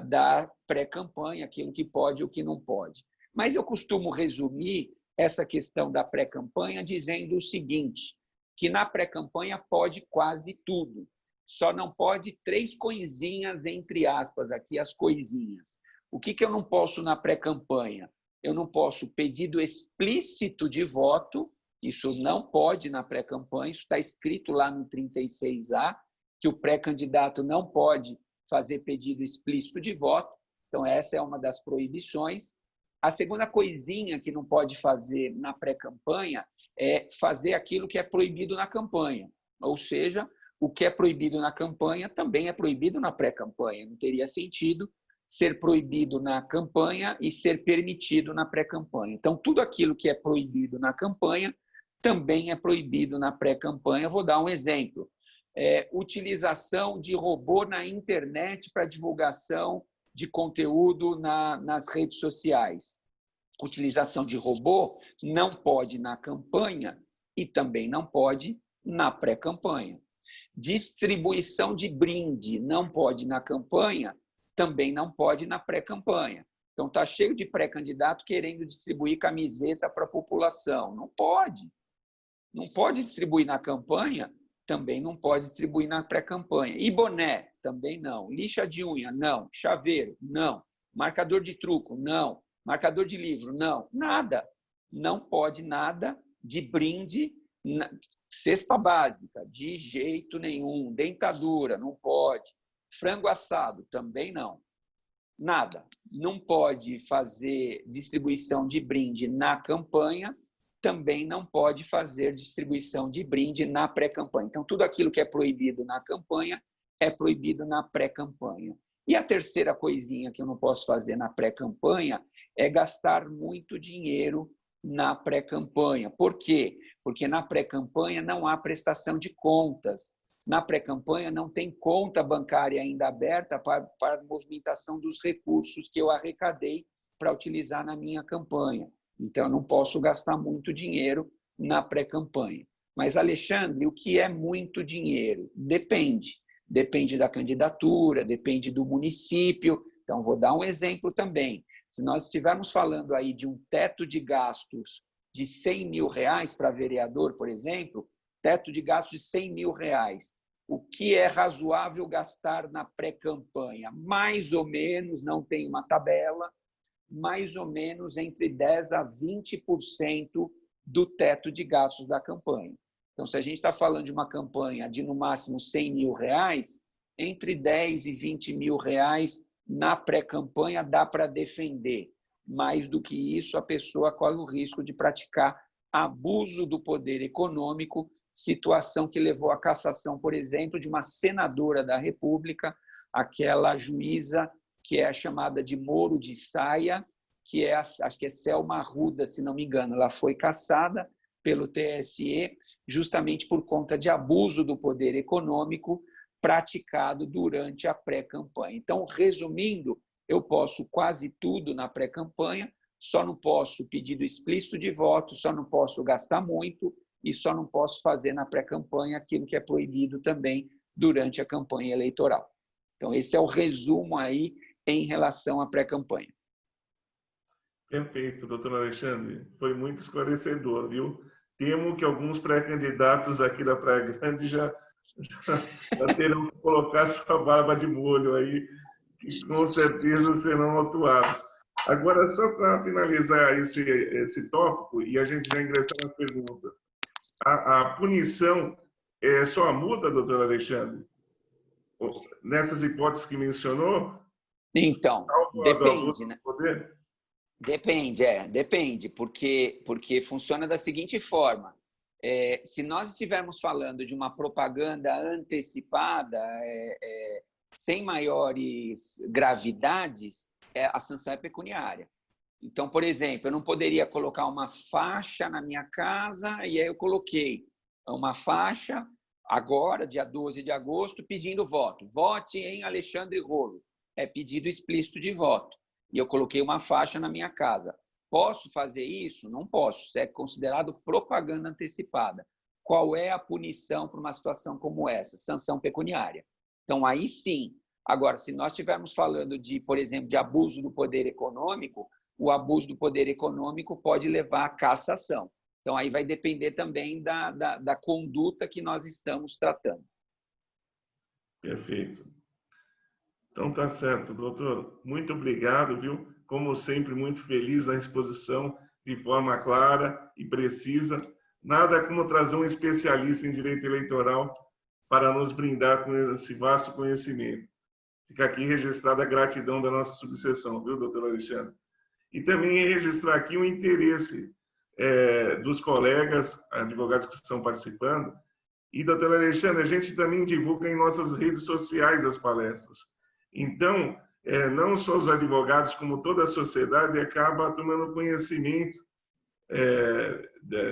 da pré-campanha, aquilo que pode e o que não pode. Mas eu costumo resumir essa questão da pré-campanha dizendo o seguinte, que na pré-campanha pode quase tudo, só não pode 3 coisinhas, entre aspas, aqui as coisinhas. O que eu não posso na pré-campanha? Eu não posso pedido explícito de voto, isso não pode na pré-campanha, isso está escrito lá no 36A, que o pré-candidato não pode fazer pedido explícito de voto, então essa é uma das proibições. A segunda coisinha que não pode fazer na pré-campanha é fazer aquilo que é proibido na campanha, ou seja, o que é proibido na campanha também é proibido na pré-campanha, não teria sentido ser proibido na campanha e ser permitido na pré-campanha. Então, tudo aquilo que é proibido na campanha também é proibido na pré-campanha. Vou dar um exemplo. Utilização de robô na internet para divulgação de conteúdo nas redes sociais. Utilização de robô não pode na campanha e também não pode na pré-campanha. Distribuição de brinde não pode na campanha, também não pode na pré-campanha. Então, está cheio de pré-candidato querendo distribuir camiseta para a população. Não pode. Não pode distribuir na campanha, também não pode distribuir na pré-campanha. E boné? Também não. Lixa de unha? Não. Chaveiro? Não. Marcador de truco? Não. Marcador de livro? Não. Nada. Não pode nada de brinde. Cesta básica? De jeito nenhum. Dentadura? Não pode. Frango assado? Também não. Nada. Não pode fazer distribuição de brinde na campanha, também não pode fazer distribuição de brinde na pré-campanha. Então, tudo aquilo que é proibido na campanha é proibido na pré-campanha. E a terceira coisinha que eu não posso fazer na pré-campanha é gastar muito dinheiro na pré-campanha. Por quê? Porque na pré-campanha não há prestação de contas. Na pré-campanha não tem conta bancária ainda aberta para a movimentação dos recursos que eu arrecadei para utilizar na minha campanha. Então, eu não posso gastar muito dinheiro na pré-campanha. Mas, Alexandre, o que é muito dinheiro? Depende. Depende da candidatura, depende do município. Então, vou dar um exemplo também. Se nós estivermos falando aí de um teto de gastos de R$100 mil para vereador, por exemplo, teto de gastos de R$100 mil. O que é razoável gastar na pré-campanha? Mais ou menos, não tem uma tabela, mais ou menos entre 10% a 20% do teto de gastos da campanha. Então, se a gente está falando de uma campanha de, no máximo, R$100 mil, entre 10 e 20 mil reais na pré-campanha dá para defender. Mais do que isso, a pessoa corre o risco de praticar abuso do poder econômico, situação que levou à cassação, por exemplo, de uma senadora da República, aquela juíza que é chamada de Moro de Saia, que acho que é Selma Arruda, se não me engano. Ela foi cassada pelo TSE justamente por conta de abuso do poder econômico praticado durante a pré-campanha. Então, resumindo, eu posso quase tudo na pré-campanha, só não posso pedido explícito de voto, só não posso gastar muito e só não posso fazer na pré-campanha aquilo que é proibido também durante a campanha eleitoral. Então, esse é o resumo aí em relação à pré-campanha. Perfeito, doutor Alexandre. Foi muito esclarecedor, viu? Temo que alguns pré-candidatos aqui da Praia Grande já Já terão que colocar sua barba de molho aí, que com certeza serão autuados. Agora, só para finalizar esse tópico, e a gente já ingressar nas perguntas, a punição é só a multa, doutor Alexandre? Nessas hipóteses que mencionou, Então, do abuso depende, do né? poder? Depende, porque funciona da seguinte forma. Se nós estivermos falando de uma propaganda antecipada, sem maiores gravidades, a sanção é pecuniária. Então, por exemplo, eu não poderia colocar uma faixa na minha casa e aí eu coloquei uma faixa agora, dia 12 de agosto, pedindo voto. Vote em Alexandre Rolo. É pedido explícito de voto. E eu coloquei uma faixa na minha casa. Posso fazer isso? Não posso. Isso é considerado propaganda antecipada. Qual é a punição para uma situação como essa? Sanção pecuniária. Então, aí sim. Agora, se nós estivermos falando de, por exemplo, de abuso do poder econômico, o abuso do poder econômico pode levar à cassação. Então, aí vai depender também da conduta que nós estamos tratando. Perfeito. Então, tá certo, doutor. Muito obrigado, viu? Como sempre, muito feliz na exposição, de forma clara e precisa. Nada como trazer um especialista em direito eleitoral para nos brindar com esse vasto conhecimento. Fica aqui registrada a gratidão da nossa subseção, viu, doutor Alexandre? E também registrar aqui o interesse dos colegas, advogados que estão participando. E, doutor Alexandre, a gente também divulga em nossas redes sociais as palestras. Então, não só os advogados, como toda a sociedade, acaba tomando conhecimento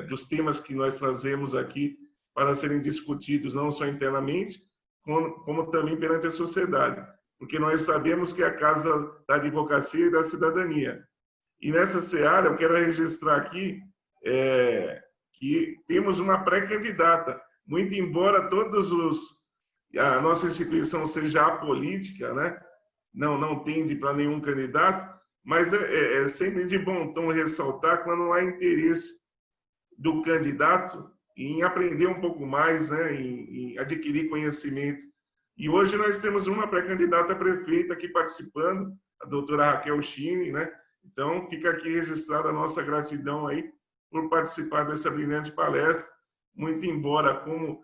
dos temas que nós trazemos aqui para serem discutidos, não só internamente, como também perante a sociedade. Porque nós sabemos que é a casa da advocacia e da cidadania. E nessa seara, eu quero registrar aqui que temos uma pré-candidata. Muito embora a nossa instituição seja apolítica, né? Não tende para nenhum candidato, mas é sempre de bom tom ressaltar quando há interesse do candidato em aprender um pouco mais, né? Em adquirir conhecimento. E hoje nós temos uma pré-candidata a prefeita aqui participando, a doutora Raquel Chini, né? Então, fica aqui registrada a nossa gratidão aí por participar dessa brilhante palestra, muito embora, como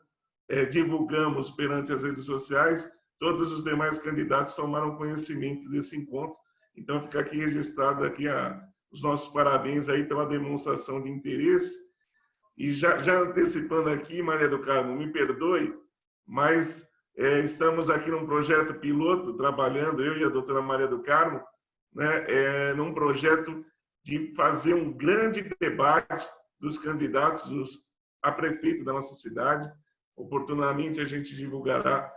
divulgamos perante as redes sociais, todos os demais candidatos tomaram conhecimento desse encontro. Então, fica aqui registrado aqui os nossos parabéns aí pela demonstração de interesse. E já antecipando aqui, Maria do Carmo, me perdoe, mas estamos aqui num projeto piloto, trabalhando, eu e a doutora Maria do Carmo, né, num projeto de fazer um grande debate dos candidatos a prefeito da nossa cidade. Oportunamente a gente divulgará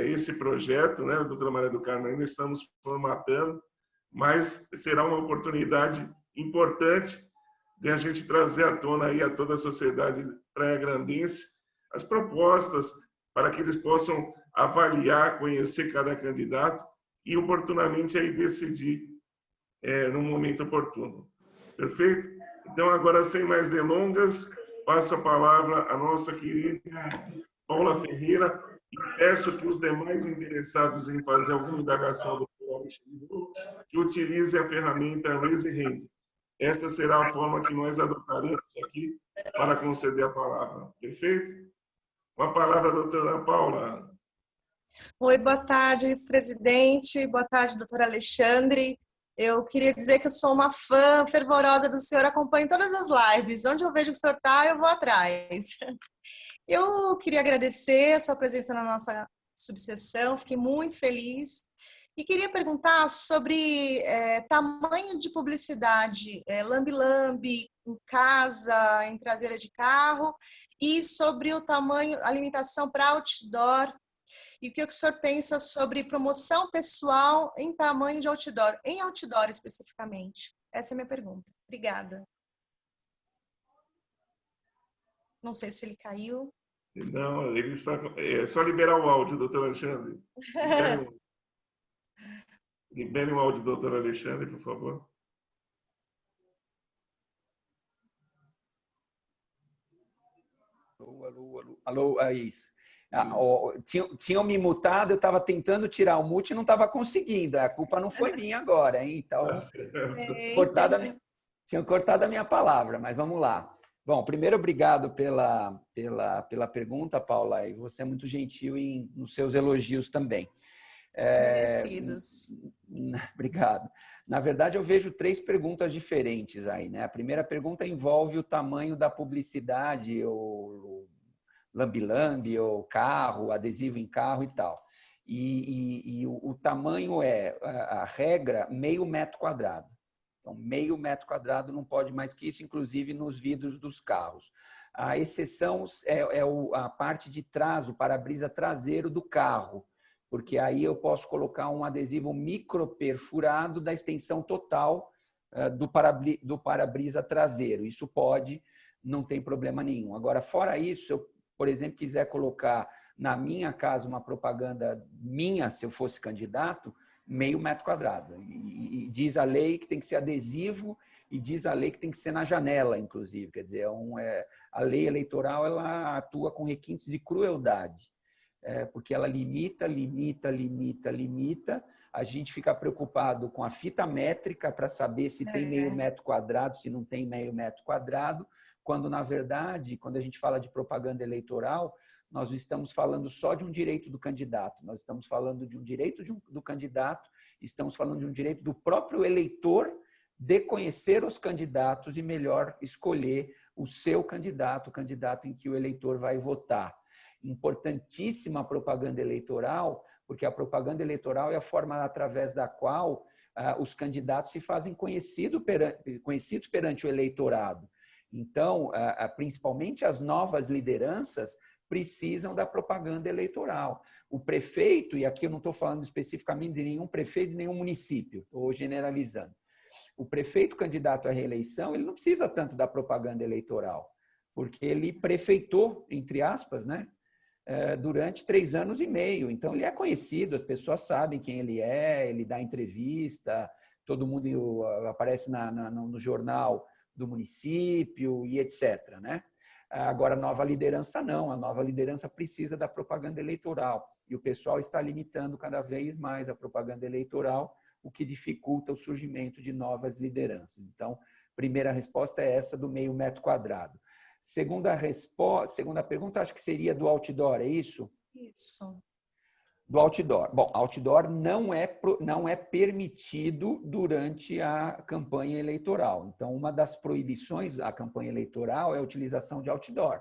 esse projeto, né, doutora Maria do Carmo, ainda estamos formatando, mas será uma oportunidade importante de a gente trazer à tona aí a toda a sociedade praia-grandense as propostas para que eles possam avaliar, conhecer cada candidato e oportunamente aí decidir no momento oportuno. Perfeito? Então, agora, sem mais delongas, passo a palavra à nossa querida Paula Ferreira e peço que os demais interessados em fazer alguma indagação do que utilize a ferramenta Raise Hand. Esta será a forma que nós adotaremos aqui para conceder a palavra. Perfeito? Com a palavra, doutora Paula. Oi, boa tarde, presidente. Boa tarde, doutor Alexandre. Eu queria dizer que eu sou uma fã fervorosa do senhor, acompanho todas as lives. Onde eu vejo que o senhor está, eu vou atrás. Eu queria agradecer a sua presença na nossa subseção, fiquei muito feliz. E queria perguntar sobre tamanho de publicidade, lambe-lambe em casa, em traseira de carro, e sobre o tamanho, a limitação para outdoor. E o que o senhor pensa sobre promoção pessoal em tamanho de outdoor, em outdoor especificamente? Essa é a minha pergunta. Obrigada. Não sei se ele caiu. Não, ele está. É só liberar o áudio, doutor Alexandre. Libere o áudio, doutor Alexandre, por favor. Alô, é isso. Tinham me mutado, eu estava tentando tirar o mute e não estava conseguindo. A culpa não foi minha agora, hein? Então, tinham cortado a minha palavra, mas vamos lá. Bom, primeiro, obrigado pela pergunta, Paula, e você é muito gentil nos seus elogios também. Merecidos. Obrigado. Na verdade, eu vejo 3 perguntas diferentes aí, né? A primeira pergunta envolve o tamanho da publicidade, ou lambi-lambi, ou carro, adesivo em carro e tal. E o tamanho a regra, meio metro quadrado. Então, meio metro quadrado não pode mais que isso, inclusive nos vidros dos carros. A exceção é a parte de trás, o para-brisa traseiro do carro, porque aí eu posso colocar um adesivo microperfurado da extensão total do para-brisa traseiro. Isso pode, não tem problema nenhum. Agora, fora isso, se eu, por exemplo, quiser colocar na minha casa uma propaganda minha, se eu fosse candidato, meio metro quadrado. E diz a lei que tem que ser adesivo e diz a lei que tem que ser na janela, inclusive. Quer dizer, a lei eleitoral ela atua com requintes de crueldade, porque ela limita. A gente fica preocupado com a fita métrica para saber se tem meio metro quadrado, se não tem meio metro quadrado, quando, na verdade, quando a gente fala de propaganda eleitoral, nós estamos falando só de um direito do candidato, nós estamos falando de um direito do candidato, estamos falando de um direito do próprio eleitor de conhecer os candidatos e melhor escolher o seu candidato, o candidato em que o eleitor vai votar. Importantíssima a propaganda eleitoral, porque a propaganda eleitoral é a forma através da qual os candidatos se fazem conhecidos perante o eleitorado. Então, principalmente as novas lideranças precisam da propaganda eleitoral. O prefeito, e aqui eu não estou falando especificamente de nenhum prefeito de nenhum município, estou generalizando. O prefeito candidato à reeleição, ele não precisa tanto da propaganda eleitoral, porque ele prefeitou, entre aspas, né, durante 3 anos e meio. Então, ele é conhecido, as pessoas sabem quem ele é, ele dá entrevista, todo mundo aparece no jornal do município e etc., né? Agora, a nova liderança não. A nova liderança precisa da propaganda eleitoral. E o pessoal está limitando cada vez mais a propaganda eleitoral, o que dificulta o surgimento de novas lideranças. Então, primeira resposta é essa do meio metro quadrado. Segunda pergunta, acho que seria do outdoor, é isso? Isso. Do outdoor. Bom, outdoor não é permitido durante a campanha eleitoral. Então, uma das proibições da campanha eleitoral é a utilização de outdoor.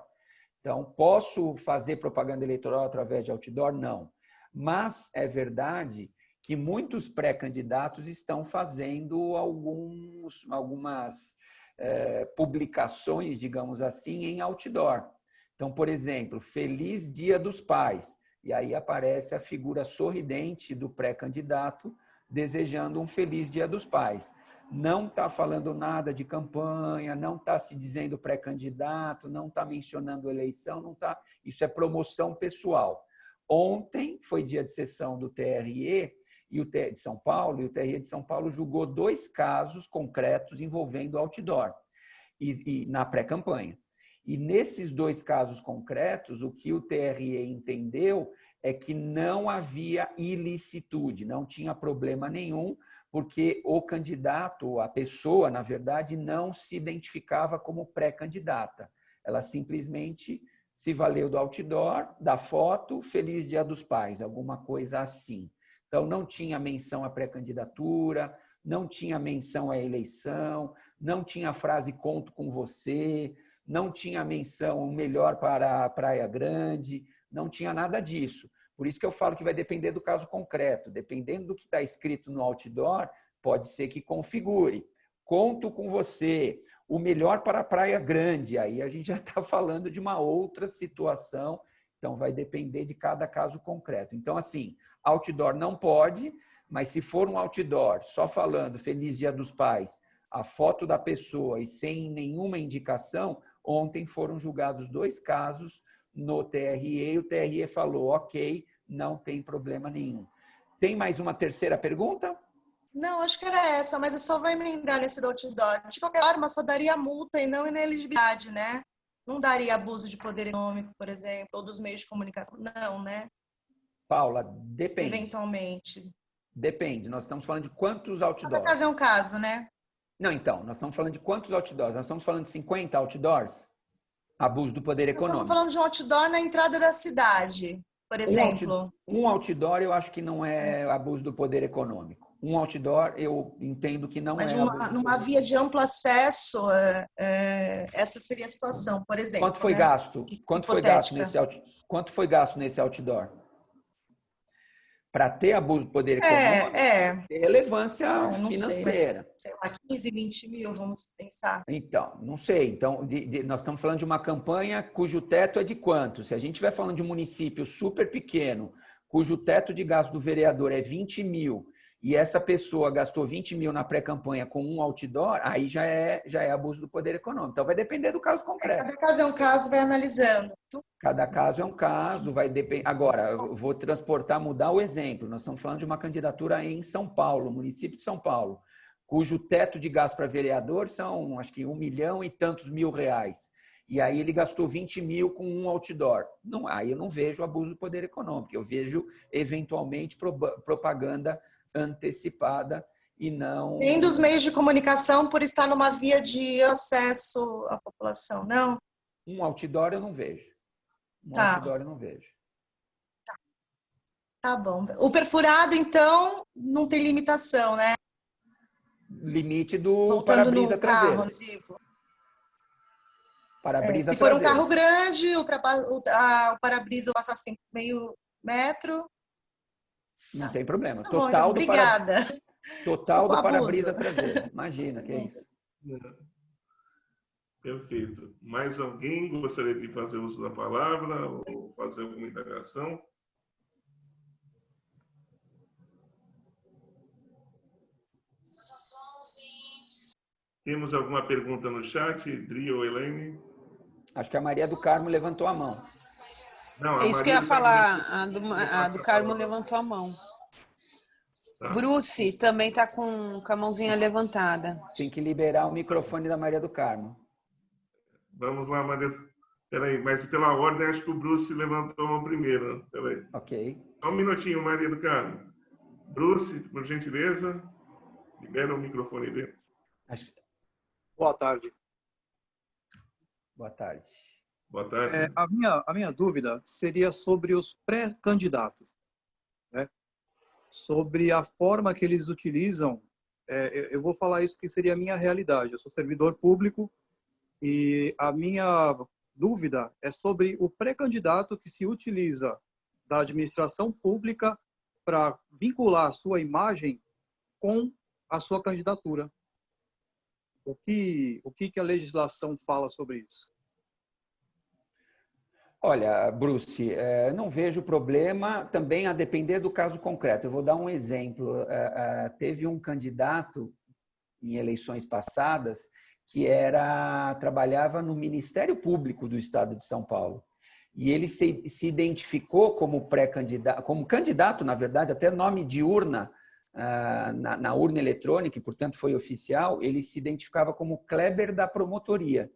Então, posso fazer propaganda eleitoral através de outdoor? Não. Mas é verdade que muitos pré-candidatos estão fazendo algumas publicações, digamos assim, em outdoor. Então, por exemplo, Feliz Dia dos Pais. E aí aparece a figura sorridente do pré-candidato desejando um feliz Dia dos Pais. Não está falando nada de campanha, não está se dizendo pré-candidato, não está mencionando eleição, não tá. Isso é promoção pessoal. Ontem foi dia de sessão do TRE de São Paulo, e o TRE de São Paulo julgou 2 casos concretos envolvendo outdoor e na pré-campanha. E nesses 2 casos concretos, o que o TRE entendeu é que não havia ilicitude, não tinha problema nenhum, porque o candidato, a pessoa, na verdade, não se identificava como pré-candidata. Ela simplesmente se valeu do outdoor, da foto, Feliz Dia dos Pais, alguma coisa assim. Então, não tinha menção à pré-candidatura, não tinha menção à eleição, não tinha a frase "conto com você", não tinha menção "o melhor para a Praia Grande", não tinha nada disso. Por isso que eu falo que vai depender do caso concreto. Dependendo do que está escrito no outdoor, pode ser que configure. "Conto com você", "o melhor para a Praia Grande". Aí a gente já está falando de uma outra situação. Então, vai depender de cada caso concreto. Então, assim, outdoor não pode, mas se for um outdoor só falando Feliz Dia dos Pais, a foto da pessoa e sem nenhuma indicação, ontem foram julgados 2 casos no TRE e o TRE falou, ok, não tem problema nenhum. Tem mais uma terceira pergunta? Não, acho que era essa, mas eu só vou emendar nesse do outdoor. De qualquer forma, só daria multa e não inelegibilidade, né? Não daria abuso de poder econômico, por exemplo, ou dos meios de comunicação? Não, né? Paula, depende. Eventualmente. Depende. Nós estamos falando de quantos Cada outdoors? caso é um caso, né? Não, então, nós estamos falando de quantos outdoors? Nós estamos falando de 50 outdoors? Abuso do poder Estamos econômico. falando de um outdoor na entrada da cidade, por exemplo. Um outdoor eu acho que não é abuso do poder econômico. Um outdoor eu entendo que não Mas é abuso do numa poder via de amplo acesso, essa seria a situação, por exemplo. Quanto foi né? gasto? Hipotética. Quanto foi gasto nesse outdoor? Para ter abuso do poder econômico, tem relevância não financeira. Sei lá, 15, 20 mil, vamos pensar. Então, não sei. Então, nós estamos falando de uma campanha cujo teto é de quanto? Se a gente estiver falando de um município super pequeno, cujo teto de gasto do vereador é 20 mil, e essa pessoa gastou 20 mil na pré-campanha com um outdoor, aí já é abuso do poder econômico. Então, vai depender do caso concreto. Cada caso é um caso, vai analisando. Cada caso é um caso, vai depender. Agora, eu vou mudar o exemplo. Nós estamos falando de uma candidatura em São Paulo, município de São Paulo, cujo teto de gasto para vereador são, acho que 1 milhão e tantos mil reais. E aí ele gastou 20 mil com um outdoor. Não, aí eu não vejo abuso do poder econômico, eu vejo, eventualmente, propaganda antecipada e não... Nem dos meios de comunicação por estar numa via de acesso à população, não? Um outdoor eu não vejo. Outdoor eu não vejo. Tá bom. O perfurado, então, não tem limitação, né? Limite do para-brisa traseiro. Para-brisa se for um carro grande, o para-brisa passa assim meio metro. Não tem problema. Tá Total bom, então, do obrigada. Total do para-brisa traseiro. Imagina, que é isso. Perfeito. Mais alguém gostaria de fazer uso da palavra ou fazer alguma indagação? Temos alguma pergunta no chat, Dri ou Elaine? Acho que a Maria do Carmo levantou a mão. Não, é isso que eu ia falar. A do Carmo levantou a mão. Tá. Bruce também está com a mãozinha levantada. Tem que liberar o microfone da Maria do Carmo. Vamos lá, Maria. Peraí, mas pela ordem, acho que o Bruce levantou a mão primeiro. Peraí. Ok. Só um minutinho, Maria do Carmo. Bruce, por gentileza, libera o microfone dele. Boa tarde. Boa tarde. Boa tarde. A minha dúvida seria sobre os pré-candidatos, né? Sobre a forma que eles utilizam. Eu vou falar isso que seria a minha realidade. Eu sou servidor público e a minha dúvida é sobre o pré-candidato que se utiliza da administração pública para vincular a sua imagem com a sua candidatura. O que a legislação fala sobre isso? Olha, Bruce, não vejo problema também a depender do caso concreto. Eu vou dar um exemplo. Teve um candidato em eleições passadas que trabalhava no Ministério Público do Estado de São Paulo. E ele se identificou como pré-candidato, como candidato, na verdade, até nome de urna, na urna eletrônica, e, portanto, foi oficial, ele se identificava como Kleber da promotoria.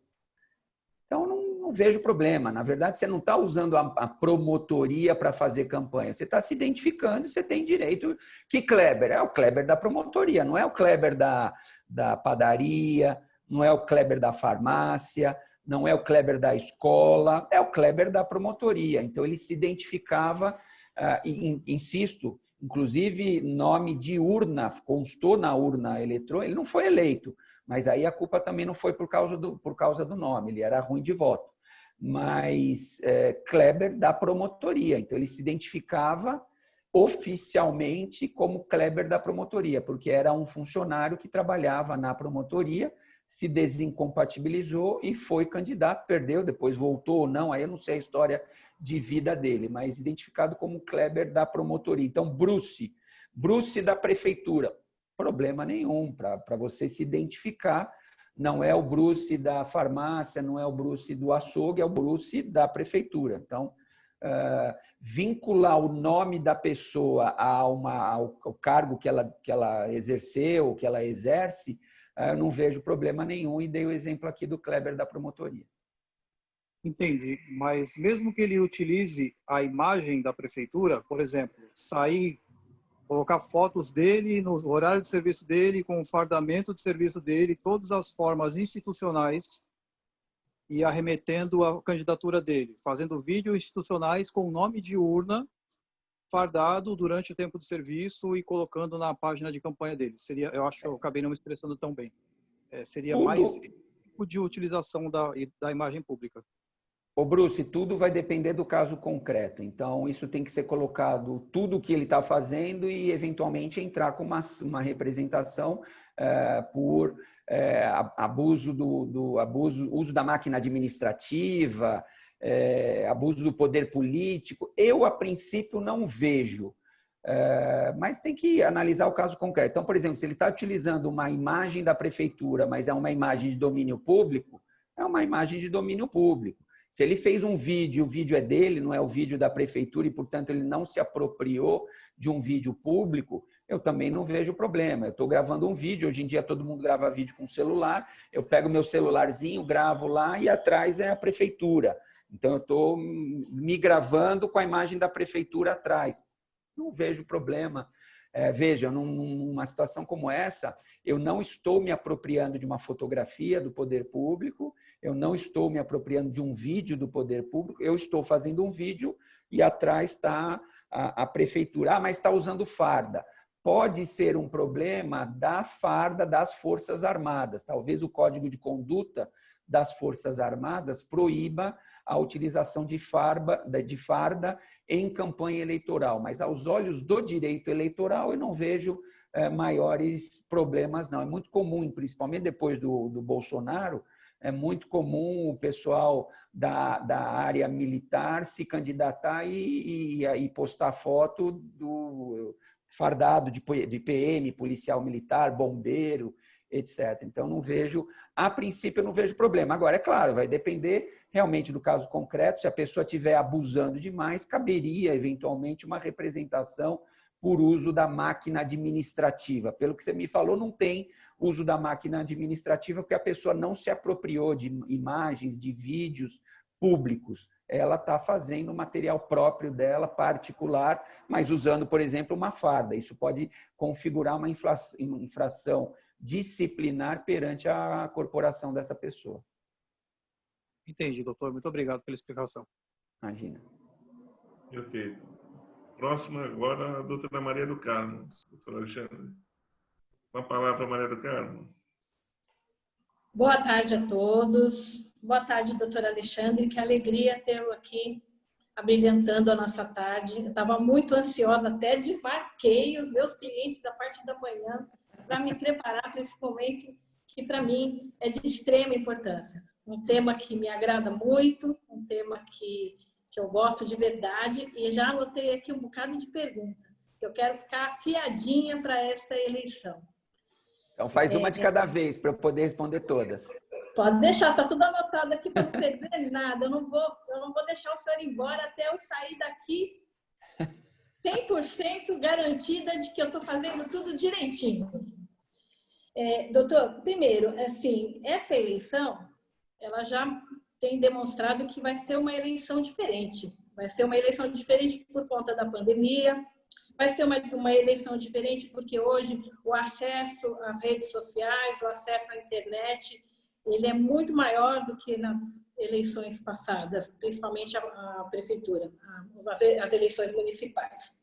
Então, não vejo problema. Na verdade, você não está usando a promotoria para fazer campanha. Você está se identificando, você tem direito. Que Kleber? É o Kleber da promotoria, não é o Kleber da padaria, não é o Kleber da farmácia, não é o Kleber da escola, é o Kleber da promotoria. Então, ele se identificava, insisto, inclusive nome de urna, constou na urna eletrônica, ele não foi eleito, mas aí a culpa também não foi por causa do nome, ele era ruim de voto. Mas Kleber da promotoria, então ele se identificava oficialmente como Kleber da promotoria, porque era um funcionário que trabalhava na promotoria, se desincompatibilizou e foi candidato, perdeu, depois voltou ou não, aí eu não sei a história de vida dele, mas identificado como Kleber da promotoria. Então, Bruce da prefeitura, problema nenhum, para você se identificar, não é o Bruce da farmácia, não é o Bruce do açougue, é o Bruce da prefeitura. Então, vincular o nome da pessoa ao cargo que ela exerceu, que ela exerce, eu não vejo problema nenhum e dei o exemplo aqui do Kleber da promotoria. Entendi, mas mesmo que ele utilize a imagem da prefeitura, por exemplo, sair, colocar fotos dele no horário de serviço dele, com o fardamento de serviço dele, todas as formas institucionais e arremetendo a candidatura dele, fazendo vídeos institucionais com o nome de urna, fardado durante o tempo de serviço e colocando na página de campanha dele. Seria, eu acho que eu acabei não me expressando tão bem. Seria mais tipo de utilização da imagem pública. Ô Bruce, tudo vai depender do caso concreto. Então, isso tem que ser colocado, tudo o que ele está fazendo e, eventualmente, entrar com uma representação por abuso uso da máquina administrativa, abuso do poder político. Eu, a princípio, não vejo, mas tem que analisar o caso concreto. Então, por exemplo, se ele está utilizando uma imagem da prefeitura, mas é uma imagem de domínio público, é uma imagem de domínio público. Se ele fez um vídeo, o vídeo é dele, não é o vídeo da prefeitura e, portanto, ele não se apropriou de um vídeo público, eu também não vejo problema. Eu estou gravando um vídeo, hoje em dia todo mundo grava vídeo com celular, eu pego meu celularzinho, gravo lá e atrás é a prefeitura. Então, eu estou me gravando com a imagem da prefeitura atrás. Não vejo problema. Veja, numa situação como essa, eu não estou me apropriando de uma fotografia do poder público, eu não estou me apropriando de um vídeo do poder público, eu estou fazendo um vídeo e atrás está a prefeitura. Ah, mas está usando farda. Pode ser um problema da farda das Forças Armadas. Talvez o Código de Conduta das Forças Armadas proíba a utilização de farda em campanha eleitoral, mas aos olhos do direito eleitoral eu não vejo maiores problemas, não. É muito comum, principalmente depois do Bolsonaro, é muito comum o pessoal da área militar se candidatar e postar foto do fardado de PM, policial militar, bombeiro, etc. Então, não vejo, a princípio, eu não vejo problema. Agora, é claro, vai depender realmente do caso concreto. Se a pessoa estiver abusando demais, caberia, eventualmente, uma representação por uso da máquina administrativa. Pelo que você me falou, não tem uso da máquina administrativa, porque a pessoa não se apropriou de imagens, de vídeos públicos. Ela está fazendo material próprio dela, particular, mas usando, por exemplo, uma farda. Isso pode configurar uma infração disciplinar perante a corporação dessa pessoa. Entendi, doutor. Muito obrigado pela explicação. Imagina. Ok. Próxima agora, a doutora Maria do Carmo. Doutora Alexandre. Uma palavra, Maria do Carmo. Boa tarde a todos. Boa tarde, doutora Alexandre. Que alegria tê-lo aqui, abrilhantando a nossa tarde. Eu estava muito ansiosa, até desmarquei os meus clientes da parte da manhã para me preparar para esse momento que, para mim, é de extrema importância. Um tema que me agrada muito, um tema que eu gosto de verdade, e já anotei aqui um bocado de pergunta, que eu quero ficar afiadinha para esta eleição. Então, faz uma de cada vez, para eu poder responder todas. Pode deixar, está tudo anotado aqui para não perder nada. Eu não vou deixar o senhor ir embora até eu sair daqui 100% garantida de que eu estou fazendo tudo direitinho. Doutor, primeiro, assim, essa eleição, ela já tem demonstrado que vai ser uma eleição diferente. Vai ser uma eleição diferente por conta da pandemia, vai ser uma eleição diferente porque hoje o acesso às redes sociais, o acesso à internet, ele é muito maior do que nas eleições passadas, principalmente a prefeitura, as eleições municipais.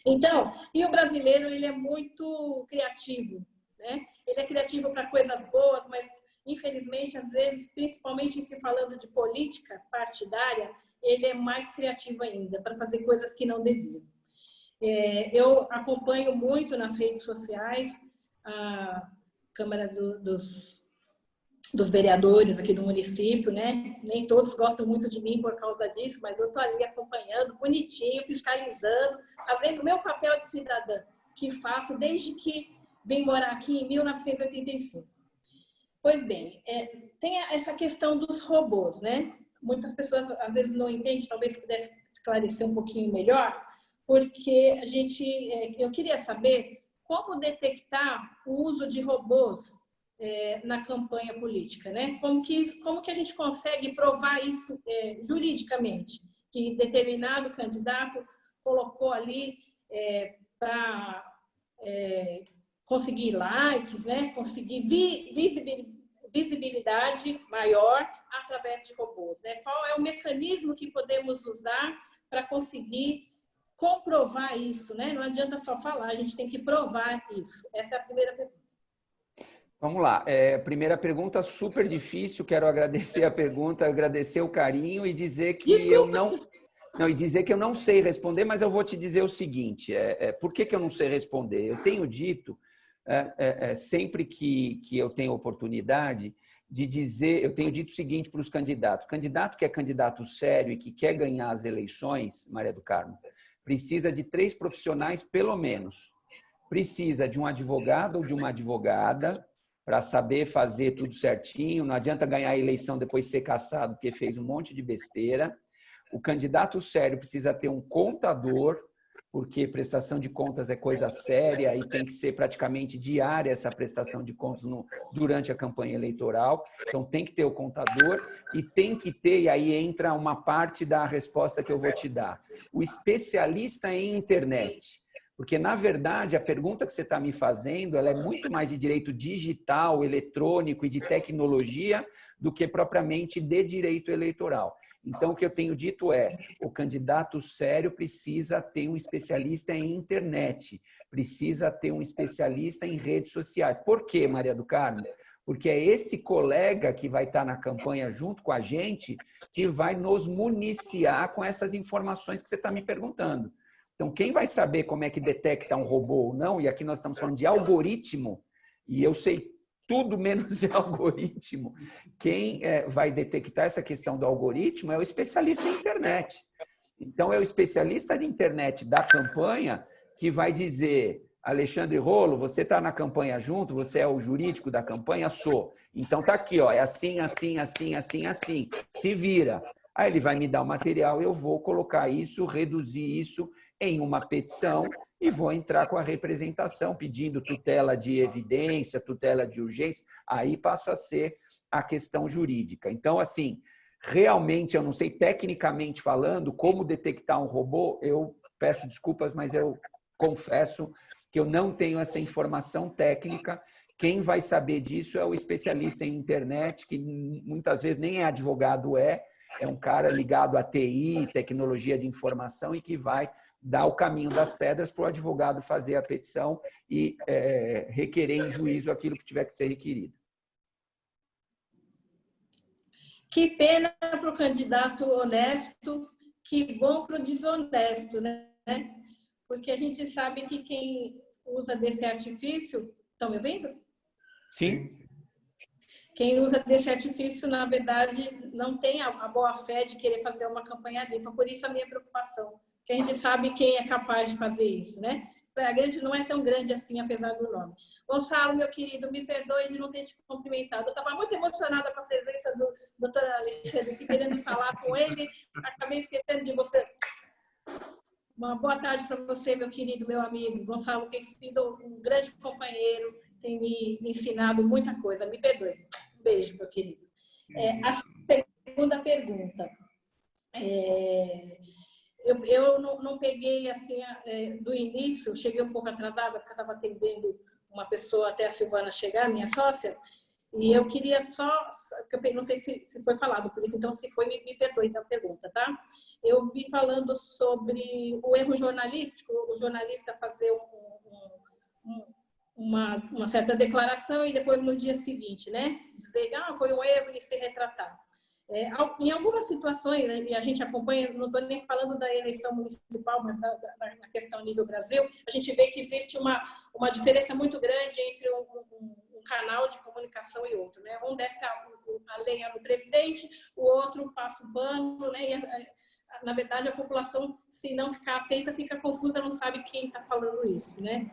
Então, e o brasileiro, ele é muito criativo, né? Ele é criativo para coisas boas, mas infelizmente, às vezes, principalmente se falando de política partidária, ele é mais criativo ainda para fazer coisas que não deviam. Eu acompanho muito nas redes sociais a Câmara dos Vereadores aqui do município, né? Nem todos gostam muito de mim por causa disso, mas eu estou ali acompanhando, bonitinho, fiscalizando, fazendo o meu papel de cidadã, que faço desde que vim morar aqui em 1985. Pois bem, tem essa questão dos robôs, né? Muitas pessoas às vezes não entendem, talvez pudesse esclarecer um pouquinho melhor, porque eu queria saber como detectar o uso de robôs na campanha política, né? Como que a gente consegue provar isso juridicamente? Que determinado candidato colocou ali para conseguir likes, né? Conseguir visibilidade maior através de robôs, né? Qual é o mecanismo que podemos usar para conseguir comprovar isso, né? Não adianta só falar, a gente tem que provar isso. Essa é a primeira pergunta. Vamos lá. Primeira pergunta, super difícil. Quero agradecer a pergunta, agradecer o carinho e dizer que e dizer que eu não sei responder, mas eu vou te dizer o seguinte: por que eu não sei responder? Eu tenho dito, sempre que eu tenho oportunidade de dizer, eu tenho dito o seguinte para os candidatos: candidato que é candidato sério e que quer ganhar as eleições, Maria do Carmo, precisa de 3 profissionais, pelo menos. Precisa de um advogado ou de uma advogada para saber fazer tudo certinho. Não adianta ganhar a eleição depois ser cassado porque fez um monte de besteira. O candidato sério precisa ter um contador, porque prestação de contas é coisa séria e tem que ser praticamente diária essa prestação de contas durante a campanha eleitoral. Então, tem que ter o contador e tem que ter, e aí entra uma parte da resposta que eu vou te dar, o especialista em internet. Porque, na verdade, a pergunta que você está me fazendo, ela é muito mais de direito digital, eletrônico e de tecnologia do que propriamente de direito eleitoral. Então, o que eu tenho dito é, o candidato sério precisa ter um especialista em internet, precisa ter um especialista em redes sociais. Por quê, Maria do Carmo? Porque é esse colega que vai estar na campanha junto com a gente que vai nos municiar com essas informações que você está me perguntando. Então, quem vai saber como é que detecta um robô ou não, e aqui nós estamos falando de algoritmo, e eu sei tudo menos de algoritmo, quem vai detectar essa questão do algoritmo é o especialista em internet. Então, é o especialista de internet da campanha que vai dizer: Alexandre Rolo, você está na campanha junto, você é o jurídico da campanha? Sou. Então, está aqui, ó, é assim, assim, assim, assim, assim. Se vira. Aí ele vai me dar o material, eu vou colocar isso, reduzir isso em uma petição e vou entrar com a representação, pedindo tutela de evidência, tutela de urgência, aí passa a ser a questão jurídica. Então, assim, realmente, eu não sei tecnicamente falando como detectar um robô, eu peço desculpas, mas eu confesso que eu não tenho essa informação técnica. Quem vai saber disso é o especialista em internet, que muitas vezes nem é advogado, é um cara ligado à TI, tecnologia de informação, e que vai dar o caminho das pedras para o advogado fazer a petição e requerer em juízo aquilo que tiver que ser requerido. Que pena para o candidato honesto, que bom para o desonesto, né? Porque a gente sabe que quem usa desse artifício... Estão me ouvindo? Sim. Quem usa desse artifício, na verdade, não tem a boa-fé de querer fazer uma campanha limpa. Por isso a minha preocupação. Que a gente sabe quem é capaz de fazer isso, né? A grande não é tão grande assim, apesar do nome. Gonçalo, meu querido, me perdoe de não ter te cumprimentado. Eu estava muito emocionada com a presença do doutor Alexandre aqui, querendo falar com ele. Acabei esquecendo de você. Uma boa tarde para você, meu querido, meu amigo. Gonçalo tem sido um grande companheiro, tem me ensinado muita coisa. Me perdoe. Um beijo, meu querido. A segunda pergunta. Eu não peguei assim do início, cheguei um pouco atrasada, porque eu estava atendendo uma pessoa até a Silvana chegar, minha sócia, e eu queria só, eu não sei se foi falado por isso, então se foi, me perdoe da pergunta, tá? Eu vi falando sobre o erro jornalístico, o jornalista fazer uma certa declaração e depois no dia seguinte, né, dizer, foi um erro e se retratar. Em algumas situações, né, e a gente acompanha, não estou nem falando da eleição municipal, mas da questão nível Brasil, a gente vê que existe uma diferença muito grande entre um canal de comunicação e outro, né? Um desce a lenha no presidente, o outro passa o pano, né? E, na verdade, a população, se não ficar atenta, fica confusa, não sabe quem está falando isso, né?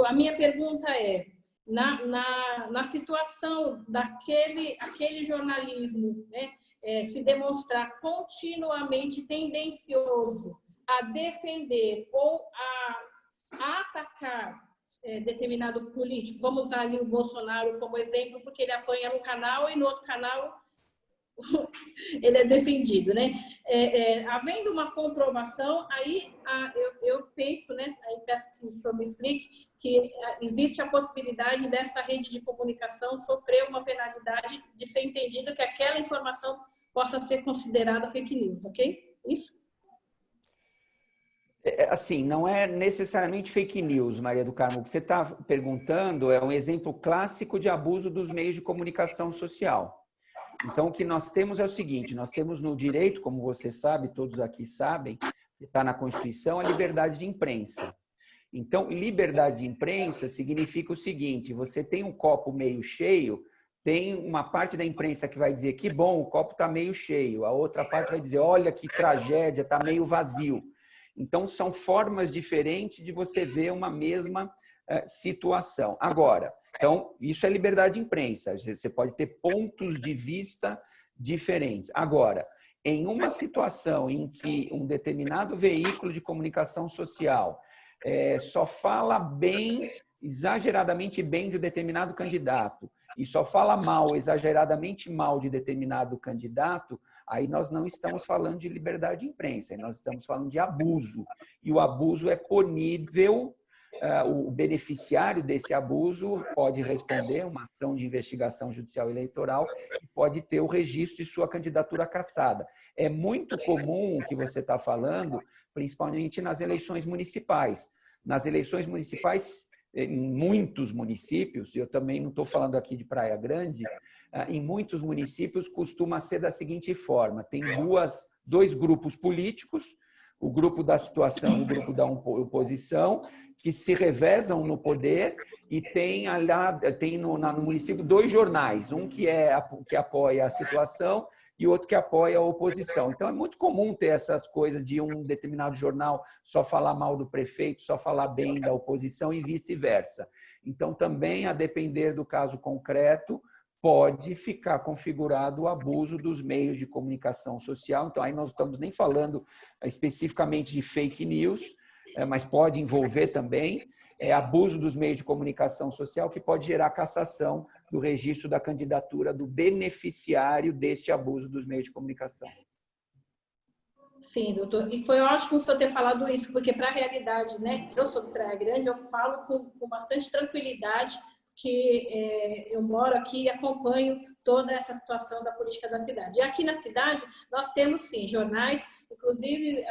A minha pergunta é, na situação aquele jornalismo, né, se demonstrar continuamente tendencioso a defender ou a atacar determinado político. Vamos usar ali o Bolsonaro como exemplo, porque ele apanha num canal e no outro canal ele é defendido, né? Havendo uma comprovação, aí eu penso, né? Aí peço que o senhor me explique, que existe a possibilidade dessa rede de comunicação sofrer uma penalidade de ser entendido que aquela informação possa ser considerada fake news, ok? Isso? Assim, não é necessariamente fake news, Maria do Carmo. O que você está perguntando é um exemplo clássico de abuso dos meios de comunicação social. Então, o que nós temos é o seguinte, nós temos no direito, como você sabe, todos aqui sabem, que está na Constituição, a liberdade de imprensa. Então, liberdade de imprensa significa o seguinte, você tem um copo meio cheio, tem uma parte da imprensa que vai dizer que bom, o copo está meio cheio, a outra parte vai dizer, olha que tragédia, está meio vazio. Então, são formas diferentes de você ver uma mesma situação. Agora, então, isso é liberdade de imprensa. Você pode ter pontos de vista diferentes. Agora, em uma situação em que um determinado veículo de comunicação social só fala bem, exageradamente bem de um determinado candidato e só fala mal, exageradamente mal de determinado candidato, aí nós não estamos falando de liberdade de imprensa, aí nós estamos falando de abuso. E o abuso é punível. O beneficiário desse abuso pode responder uma ação de investigação judicial eleitoral e pode ter o registro de sua candidatura cassada. É muito comum o que você está falando, principalmente nas eleições municipais. Nas eleições municipais, em muitos municípios, eu também não estou falando aqui de Praia Grande, em muitos municípios costuma ser da seguinte forma, tem dois grupos políticos, o grupo da situação e o grupo da oposição, que se revezam no poder e tem no município dois jornais, um que apoia a situação e outro que apoia a oposição. Então, é muito comum ter essas coisas de um determinado jornal só falar mal do prefeito, só falar bem da oposição e vice-versa. Então, também, a depender do caso concreto, pode ficar configurado o abuso dos meios de comunicação social. Então, aí nós estamos nem falando especificamente de fake news, mas pode envolver também abuso dos meios de comunicação social, que pode gerar cassação do registro da candidatura do beneficiário deste abuso dos meios de comunicação. Sim, doutor. E foi ótimo o senhor ter falado isso, porque para a realidade, né? Eu sou de Praia Grande, eu falo com bastante tranquilidade, que eu moro aqui e acompanho toda essa situação da política da cidade. E aqui na cidade, nós temos, sim, jornais, inclusive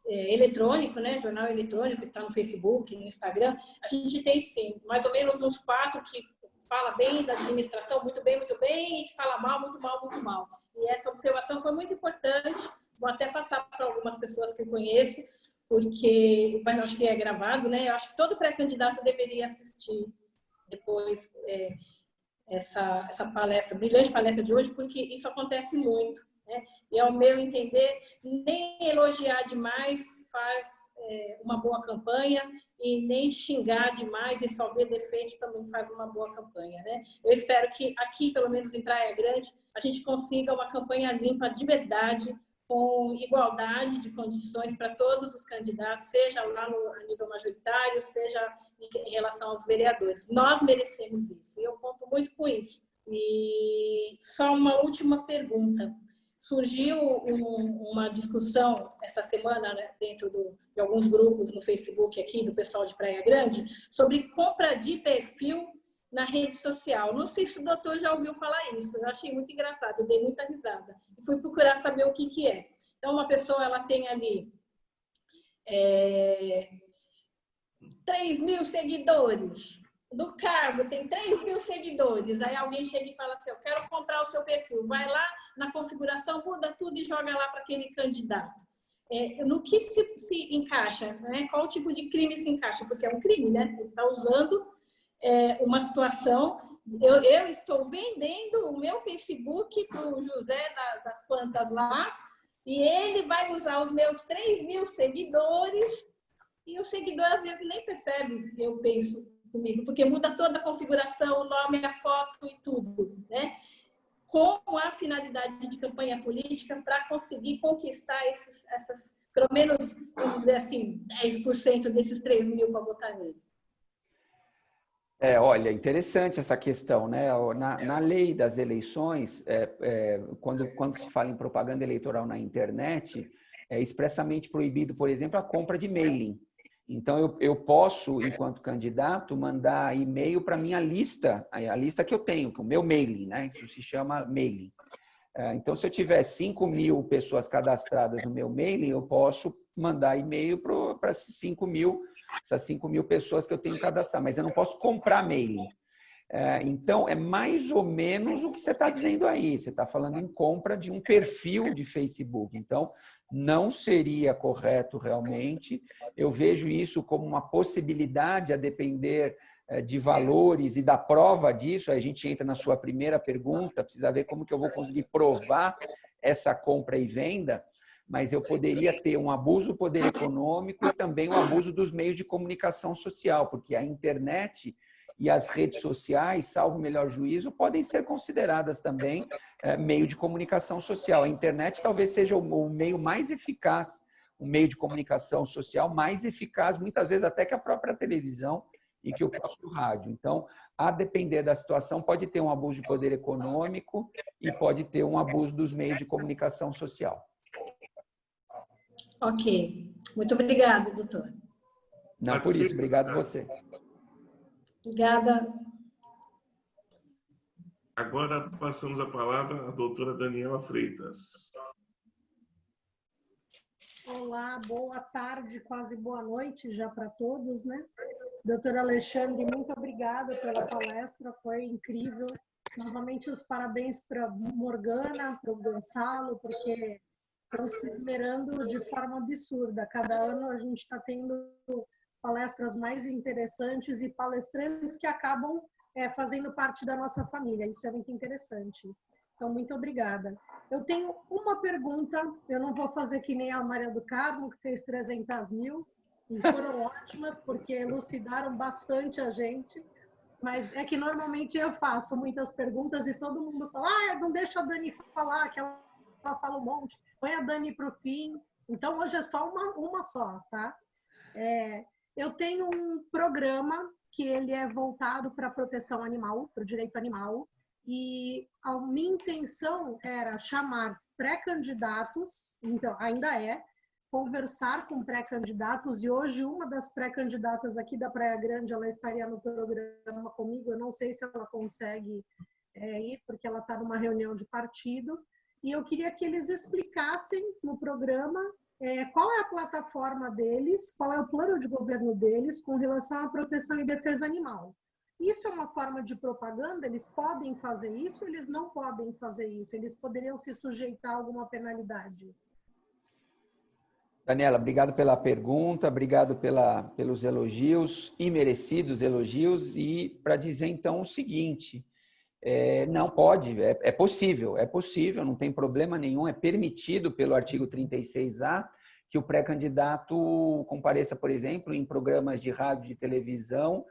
eletrônico, né? Jornal eletrônico que está no Facebook, no Instagram. A gente tem, sim, mais ou menos uns 4 que fala bem da administração, muito bem, e que fala mal, muito mal, muito mal. E essa observação foi muito importante. Vou até passar para algumas pessoas que eu conheço, porque eu acho que é gravado, né? Eu acho que todo pré-candidato deveria assistir depois essa palestra, brilhante palestra de hoje, porque isso acontece muito, né? E ao meu entender, nem elogiar demais faz uma boa campanha e nem xingar demais e só ver defeitos também faz uma boa campanha, né? Eu espero que aqui, pelo menos em Praia Grande, a gente consiga uma campanha limpa de verdade, com igualdade de condições para todos os candidatos, seja lá a nível majoritário, seja em relação aos vereadores. Nós merecemos isso, e eu conto muito com isso. E só uma última pergunta. Surgiu uma discussão essa semana, né, dentro de alguns grupos no Facebook aqui, do pessoal de Praia Grande, sobre compra de perfil na rede social. Não sei se o doutor já ouviu falar isso, eu achei muito engraçado, eu dei muita risada. E fui procurar saber o que é. Então, uma pessoa, ela tem ali 3.000 seguidores. Do Carmo tem 3.000 seguidores. Aí alguém chega e fala assim, eu quero comprar o seu perfil. Vai lá na configuração, muda tudo e joga lá para aquele candidato. No que se encaixa, né? Qual tipo de crime se encaixa? Porque é um crime, né? Ele está usando uma situação. Eu estou vendendo o meu Facebook para o José das Plantas lá, e ele vai usar os meus 3.000 seguidores, e o seguidor às vezes nem percebe, eu penso comigo, porque muda toda a configuração, o nome, a foto e tudo, né? Com a finalidade de campanha política para conseguir conquistar essas, pelo menos, vamos dizer assim, 10% desses 3.000 para votar nele. Olha, interessante essa questão, né? Na lei das eleições, quando se fala em propaganda eleitoral na internet, é expressamente proibido, por exemplo, a compra de mailing. Então, eu posso, enquanto candidato, mandar e-mail para a minha lista, a lista que eu tenho, que é o meu mailing, né? Isso se chama mailing. Então, se eu tiver 5.000 pessoas cadastradas no meu mailing, eu posso mandar e-mail para essas 5.000 pessoas que eu tenho cadastrado, mas eu não posso comprar mailing. Então, é mais ou menos o que você está dizendo aí. Você está falando em compra de um perfil de Facebook. Então, não seria correto realmente. Eu vejo isso como uma possibilidade a depender de valores e da prova disso. Aí a gente entra na sua primeira pergunta, precisa ver como que eu vou conseguir provar essa compra e venda, mas eu poderia ter um abuso do poder econômico e também um abuso dos meios de comunicação social, porque a internet e as redes sociais, salvo o melhor juízo, podem ser consideradas também meio de comunicação social. A internet talvez seja o meio mais eficaz, o meio de comunicação social mais eficaz, muitas vezes até que a própria televisão e que o próprio rádio. Então, a depender da situação, pode ter um abuso de poder econômico e pode ter um abuso dos meios de comunicação social. Ok. Muito obrigada, doutor. Não, por isso. Obrigado a você. Obrigada. Agora passamos a palavra à doutora Daniela Freitas. Olá, boa tarde, quase boa noite já para todos, né? Doutor Alexandre, muito obrigada pela palestra, foi incrível. Novamente, os parabéns para Morgana, para o Gonçalo, porque estão se esmerando de forma absurda. Cada ano a gente está tendo palestras mais interessantes e palestrantes que acabam fazendo parte da nossa família. Isso é muito interessante. Então, muito obrigada. Eu tenho uma pergunta, eu não vou fazer que nem a Maria do Carmo, que fez 300.000, e foram ótimas, porque elucidaram bastante a gente, mas é que normalmente eu faço muitas perguntas e todo mundo fala, não deixa a Dani falar, que ela fala um monte, põe a Dani para o fim. Então, hoje é só uma só, tá? Eu tenho um programa que ele é voltado para a proteção animal, para o direito animal, e a minha intenção era chamar pré-candidatos, então ainda conversar com pré-candidatos, e hoje uma das pré-candidatas aqui da Praia Grande, ela estaria no programa comigo, eu não sei se ela consegue ir, porque ela está numa reunião de partido, e eu queria que eles explicassem no programa qual é a plataforma deles, qual é o plano de governo deles com relação à proteção e defesa animal. Isso é uma forma de propaganda? Eles podem fazer isso ou eles não podem fazer isso? Eles poderiam se sujeitar a alguma penalidade? Daniela, obrigado pela pergunta, obrigado pelos elogios, imerecidos elogios, e para dizer então o seguinte, não pode, é possível, não tem problema nenhum, é permitido pelo artigo 36A que o pré-candidato compareça, por exemplo, em programas de rádio e de televisão,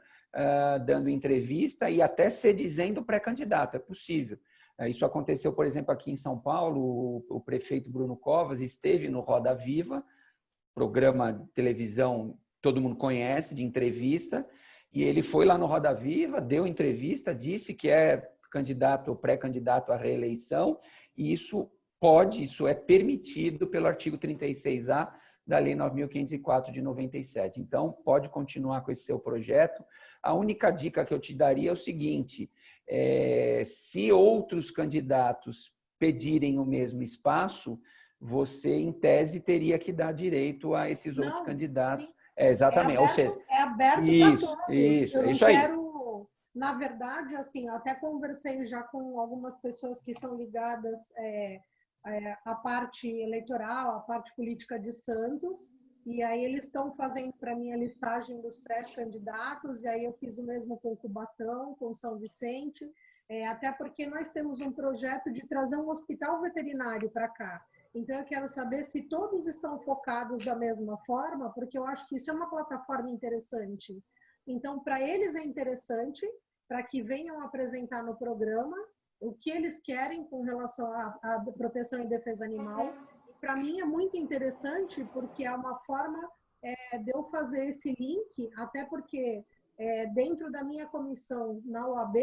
dando entrevista e até se dizendo pré-candidato, é possível. Isso aconteceu, por exemplo, aqui em São Paulo, o prefeito Bruno Covas esteve no Roda Viva, programa de televisão todo mundo conhece, de entrevista, e ele foi lá no Roda Viva, deu entrevista, disse que é candidato ou pré-candidato à reeleição, e isso é permitido pelo artigo 36A da Lei 9.504 de 97. Então, pode continuar com esse seu projeto. A única dica que eu te daria é o seguinte, se outros candidatos pedirem o mesmo espaço, você, em tese, teria que dar direito a esses outros candidatos. Exatamente. Ou seja, é aberto para todos. Isso aí. Na verdade, assim, eu até conversei já com algumas pessoas que são ligadas à parte eleitoral, à parte política de Santos, e aí eles estão fazendo para mim a listagem dos pré-candidatos, e aí eu fiz o mesmo com Cubatão, com São Vicente, até porque nós temos um projeto de trazer um hospital veterinário para cá. Então, eu quero saber se todos estão focados da mesma forma, porque eu acho que isso é uma plataforma interessante. Então, para eles é interessante, para que venham apresentar no programa o que eles querem com relação à proteção e defesa animal. Para mim é muito interessante, porque é uma forma de eu fazer esse link, até porque dentro da minha comissão na OAB,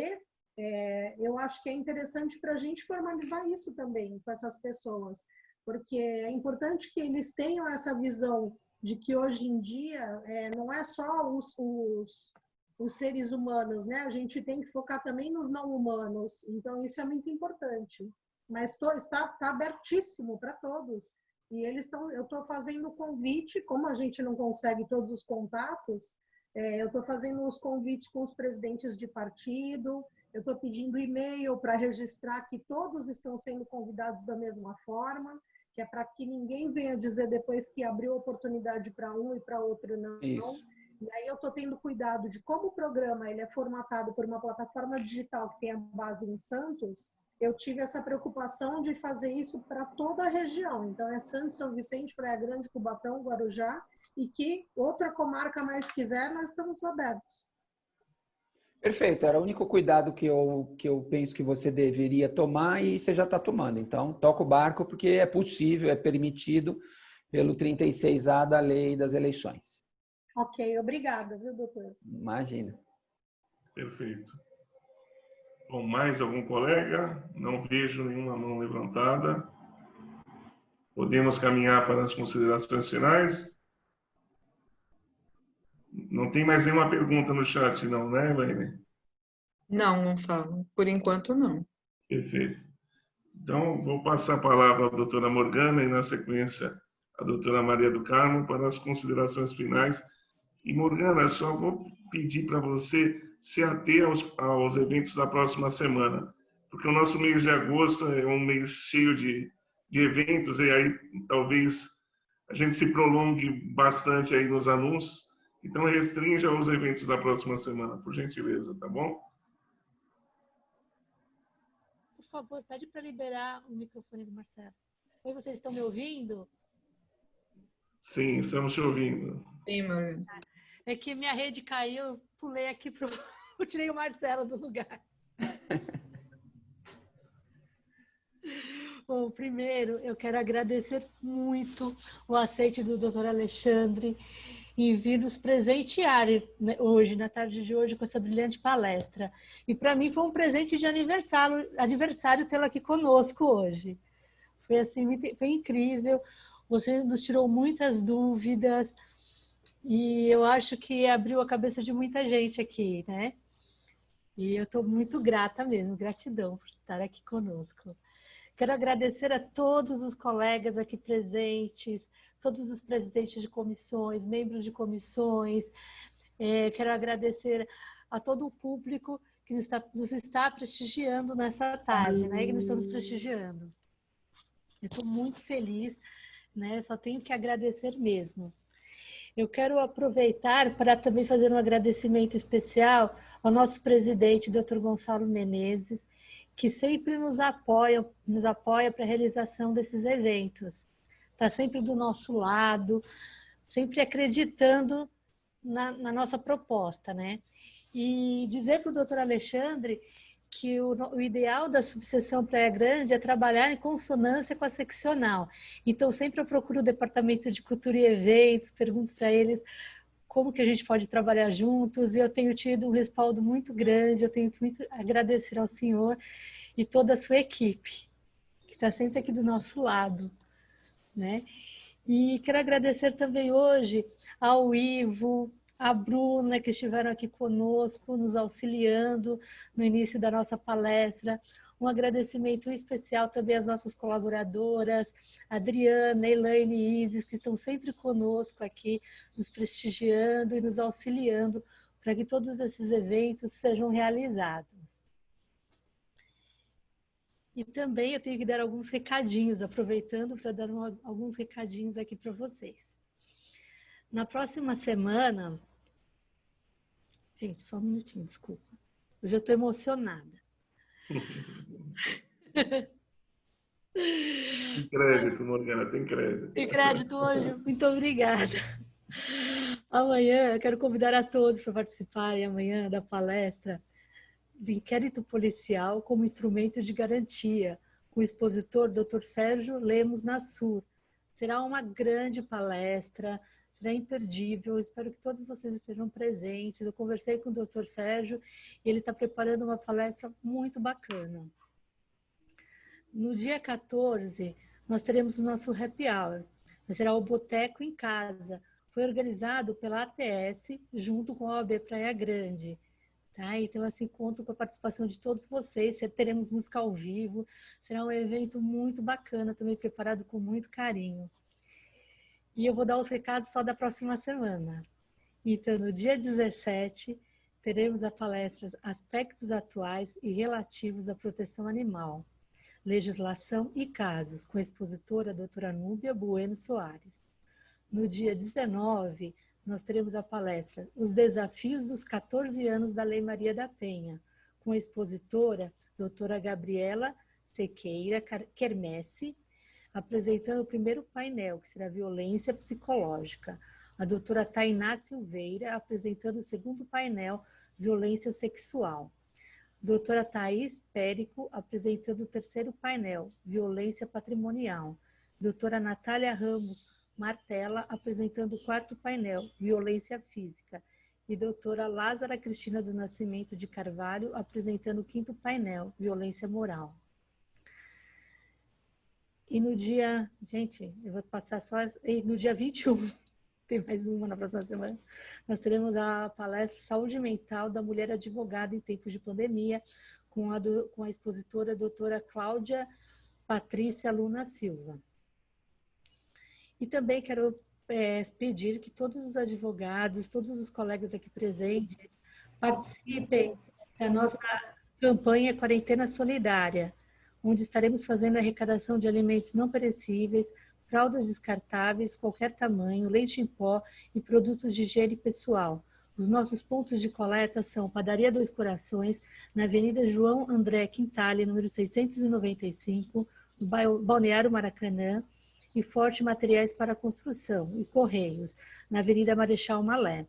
eu acho que é interessante para a gente formalizar isso também com essas pessoas, porque é importante que eles tenham essa visão de que hoje em dia não é só os seres humanos, né? A gente tem que focar também nos não humanos, então isso é muito importante. Mas está abertíssimo para todos. E eu estou fazendo o convite, como a gente não consegue todos os contatos, eu estou fazendo os convites com os presidentes de partido, eu estou pedindo e-mail para registrar que todos estão sendo convidados da mesma forma, que é para que ninguém venha dizer depois que abriu oportunidade para um e para outro não. Isso. E aí eu estou tendo cuidado de como o programa ele é formatado por uma plataforma digital que tem a base em Santos, eu tive essa preocupação de fazer isso para toda a região. Então, é Santos, São Vicente, Praia Grande, Cubatão, Guarujá, e que outra comarca mais quiser, nós estamos abertos. Perfeito, era o único cuidado que eu penso que você deveria tomar e você já está tomando. Então, toca o barco porque é possível, é permitido pelo 36A da Lei das Eleições. Ok, obrigada, viu, doutor? Imagina. Perfeito. Bom, mais algum colega? Não vejo nenhuma mão levantada. Podemos caminhar para as considerações finais? Não tem mais nenhuma pergunta no chat, não, né, Elaine? Não, Gonçalo. Por enquanto, não. Perfeito. Então, vou passar a palavra à doutora Morgana e, na sequência, à doutora Maria do Carmo para as considerações finais. E, Morgana, só vou pedir para você se ater aos eventos da próxima semana, porque o nosso mês de agosto é um mês cheio de eventos, e aí talvez a gente se prolongue bastante aí nos anúncios. Então, restrinja os eventos da próxima semana, por gentileza, tá bom? Por favor, pede para liberar o microfone do Marcelo. Oi, vocês estão me ouvindo? Sim, estamos te ouvindo. Sim, Mariana. É que minha rede caiu, eu pulei aqui para eu tirei o Marcelo do lugar. Bom, primeiro, eu quero agradecer muito o aceite do Dr. Alexandre em vir nos presentear hoje, na tarde de hoje, com essa brilhante palestra. E para mim foi um presente de aniversário tê-lo aqui conosco hoje. Foi assim, foi incrível. Você nos tirou muitas dúvidas e eu acho que abriu a cabeça de muita gente aqui, né? E eu estou muito grata mesmo, gratidão por estar aqui conosco. Quero agradecer a todos os colegas aqui presentes, todos os presidentes de comissões, membros de comissões. Quero agradecer a todo o público que nos está prestigiando nessa tarde, né? Que nos está nos prestigiando. Eu estou muito feliz, né? Só tenho que agradecer mesmo. Eu quero aproveitar para também fazer um agradecimento especial ao nosso presidente, Dr. Gonçalo Menezes, que sempre nos apoia para a realização desses eventos. Está sempre do nosso lado, sempre acreditando na nossa proposta, né? E dizer para o doutor Alexandre que o ideal da subseção Praia Grande é trabalhar em consonância com a seccional. Então, sempre eu procuro o Departamento de Cultura e Eventos, pergunto para eles como que a gente pode trabalhar juntos, e eu tenho tido um respaldo muito grande, eu tenho muito a agradecer ao senhor e toda a sua equipe, que está sempre aqui do nosso lado, né? E quero agradecer também hoje ao Ivo, a Bruna, que estiveram aqui conosco, nos auxiliando no início da nossa palestra. Um agradecimento especial também às nossas colaboradoras, Adriana, Elaine e Isis, que estão sempre conosco aqui, nos prestigiando e nos auxiliando para que todos esses eventos sejam realizados. E também eu tenho que dar alguns recadinhos, aproveitando para dar alguns recadinhos aqui para vocês. Na próxima semana... Gente, só um minutinho, desculpa. Eu já estou emocionada. Tem crédito, Morgana, tem crédito. Tem crédito hoje? Muito obrigada. Amanhã, eu quero convidar a todos para participarem amanhã da palestra do inquérito policial como instrumento de garantia, com o expositor Dr. Sérgio Lemos Nassur. Será uma grande palestra, será imperdível. Eu espero que todos vocês estejam presentes. Eu conversei com o Dr. Sérgio e ele está preparando uma palestra muito bacana. No dia 14, nós teremos o nosso happy hour. Será o Boteco em Casa. Foi organizado pela ATS junto com a OAB Praia Grande. Tá? Então, assim, conto com a participação de todos vocês. Teremos música ao vivo. Será um evento muito bacana, também preparado com muito carinho. E eu vou dar os recados só da próxima semana. Então, no dia 17, teremos a palestra Aspectos Atuais e Relativos à Proteção Animal, Legislação e Casos, com a expositora a doutora Núbia Bueno Soares. No dia 19, nós teremos a palestra Os Desafios dos 14 anos da Lei Maria da Penha, com a expositora doutora Gabriela Sequeira Quermesse, apresentando o primeiro painel, que será Violência Psicológica. A doutora Tainá Silveira, apresentando o segundo painel, Violência Sexual. Doutora Thaís Périco, apresentando o terceiro painel, Violência Patrimonial. Doutora Natália Ramos Martella, apresentando o quarto painel, Violência Física. E doutora Lázara Cristina do Nascimento de Carvalho, apresentando o quinto painel, Violência Moral. E no dia... Gente, eu vou passar só... No dia 21, tem mais uma na próxima semana, nós teremos a palestra Saúde Mental da Mulher Advogada em Tempos de Pandemia, com a expositora doutora Cláudia Patrícia Luna Silva. E também quero pedir que todos os advogados, todos os colegas aqui presentes, participem da nossa campanha Quarentena Solidária, onde estaremos fazendo a arrecadação de alimentos não perecíveis, fraldas descartáveis, qualquer tamanho, leite em pó e produtos de higiene pessoal. Os nossos pontos de coleta são Padaria Dois Corações, na Avenida João André Quintale, número 695, no Balneário Maracanã, e Forte Materiais para Construção e Correios, na Avenida Marechal Malé.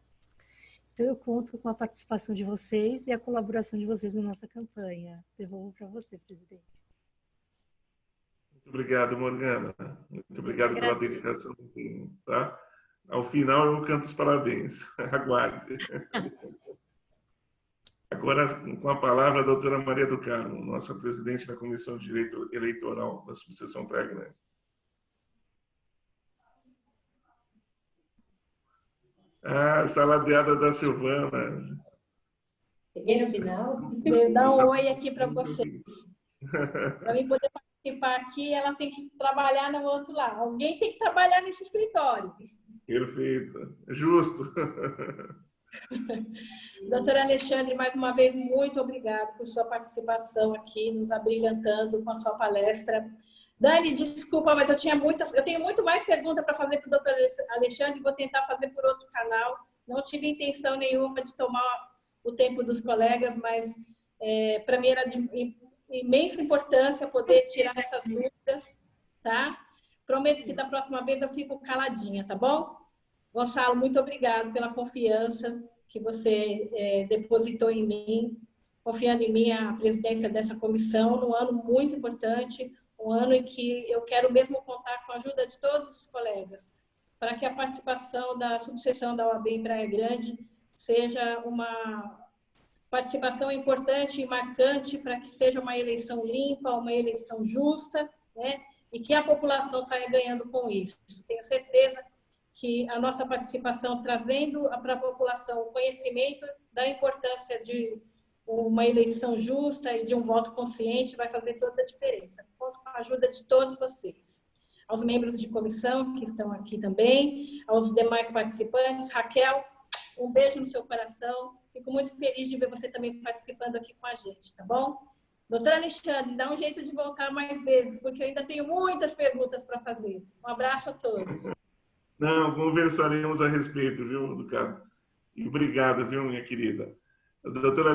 Então, eu conto com a participação de vocês e a colaboração de vocês na nossa campanha. Devolvo para você, presidente. Muito obrigado, Morgana. Muito obrigado pela dedicação. Tá? Ao final, eu canto os parabéns. Aguarde. Agora, com a palavra, a doutora Maria do Carmo, nossa presidente da Comissão de Direito Eleitoral da Subseção Praia Grande. Ah, saladeada da Silvana. Cheguei no final. Vou dar um oi aqui para vocês. Para mim poder participar aqui, ela tem que trabalhar no outro lado. Alguém tem que trabalhar nesse escritório. Perfeito. Justo. Doutora Alexandre, mais uma vez, muito obrigada por sua participação aqui, nos abrilhantando com a sua palestra. Dani, desculpa, mas eu tenho muito mais perguntas para fazer para o doutor Alexandre, vou tentar fazer por outro canal. Não tive intenção nenhuma de tomar o tempo dos colegas, mas para mim era de imensa importância poder tirar essas dúvidas, tá? Prometo que da próxima vez eu fico caladinha, tá bom? Gonçalo, muito obrigado pela confiança que você depositou em mim, confiando em mim a presidência dessa comissão, num ano muito importante, um ano em que eu quero mesmo contar com a ajuda de todos os colegas, para que a participação da subseção da OAB em Praia Grande seja uma participação importante e marcante para que seja uma eleição limpa, uma eleição justa, né? E que a população saia ganhando com isso. Tenho certeza que a nossa participação, trazendo para a população o conhecimento da importância de uma eleição justa e de um voto consciente, vai fazer toda a diferença. Conto com a ajuda de todos vocês. Aos membros de comissão que estão aqui também, aos demais participantes. Raquel, um beijo no seu coração. Fico muito feliz de ver você também participando aqui com a gente, tá bom? Doutora Alexandre, dá um jeito de voltar mais vezes, porque eu ainda tenho muitas perguntas para fazer. Um abraço a todos. Não, conversaremos a respeito, viu, Ricardo? E obrigado, viu, minha querida? A doutora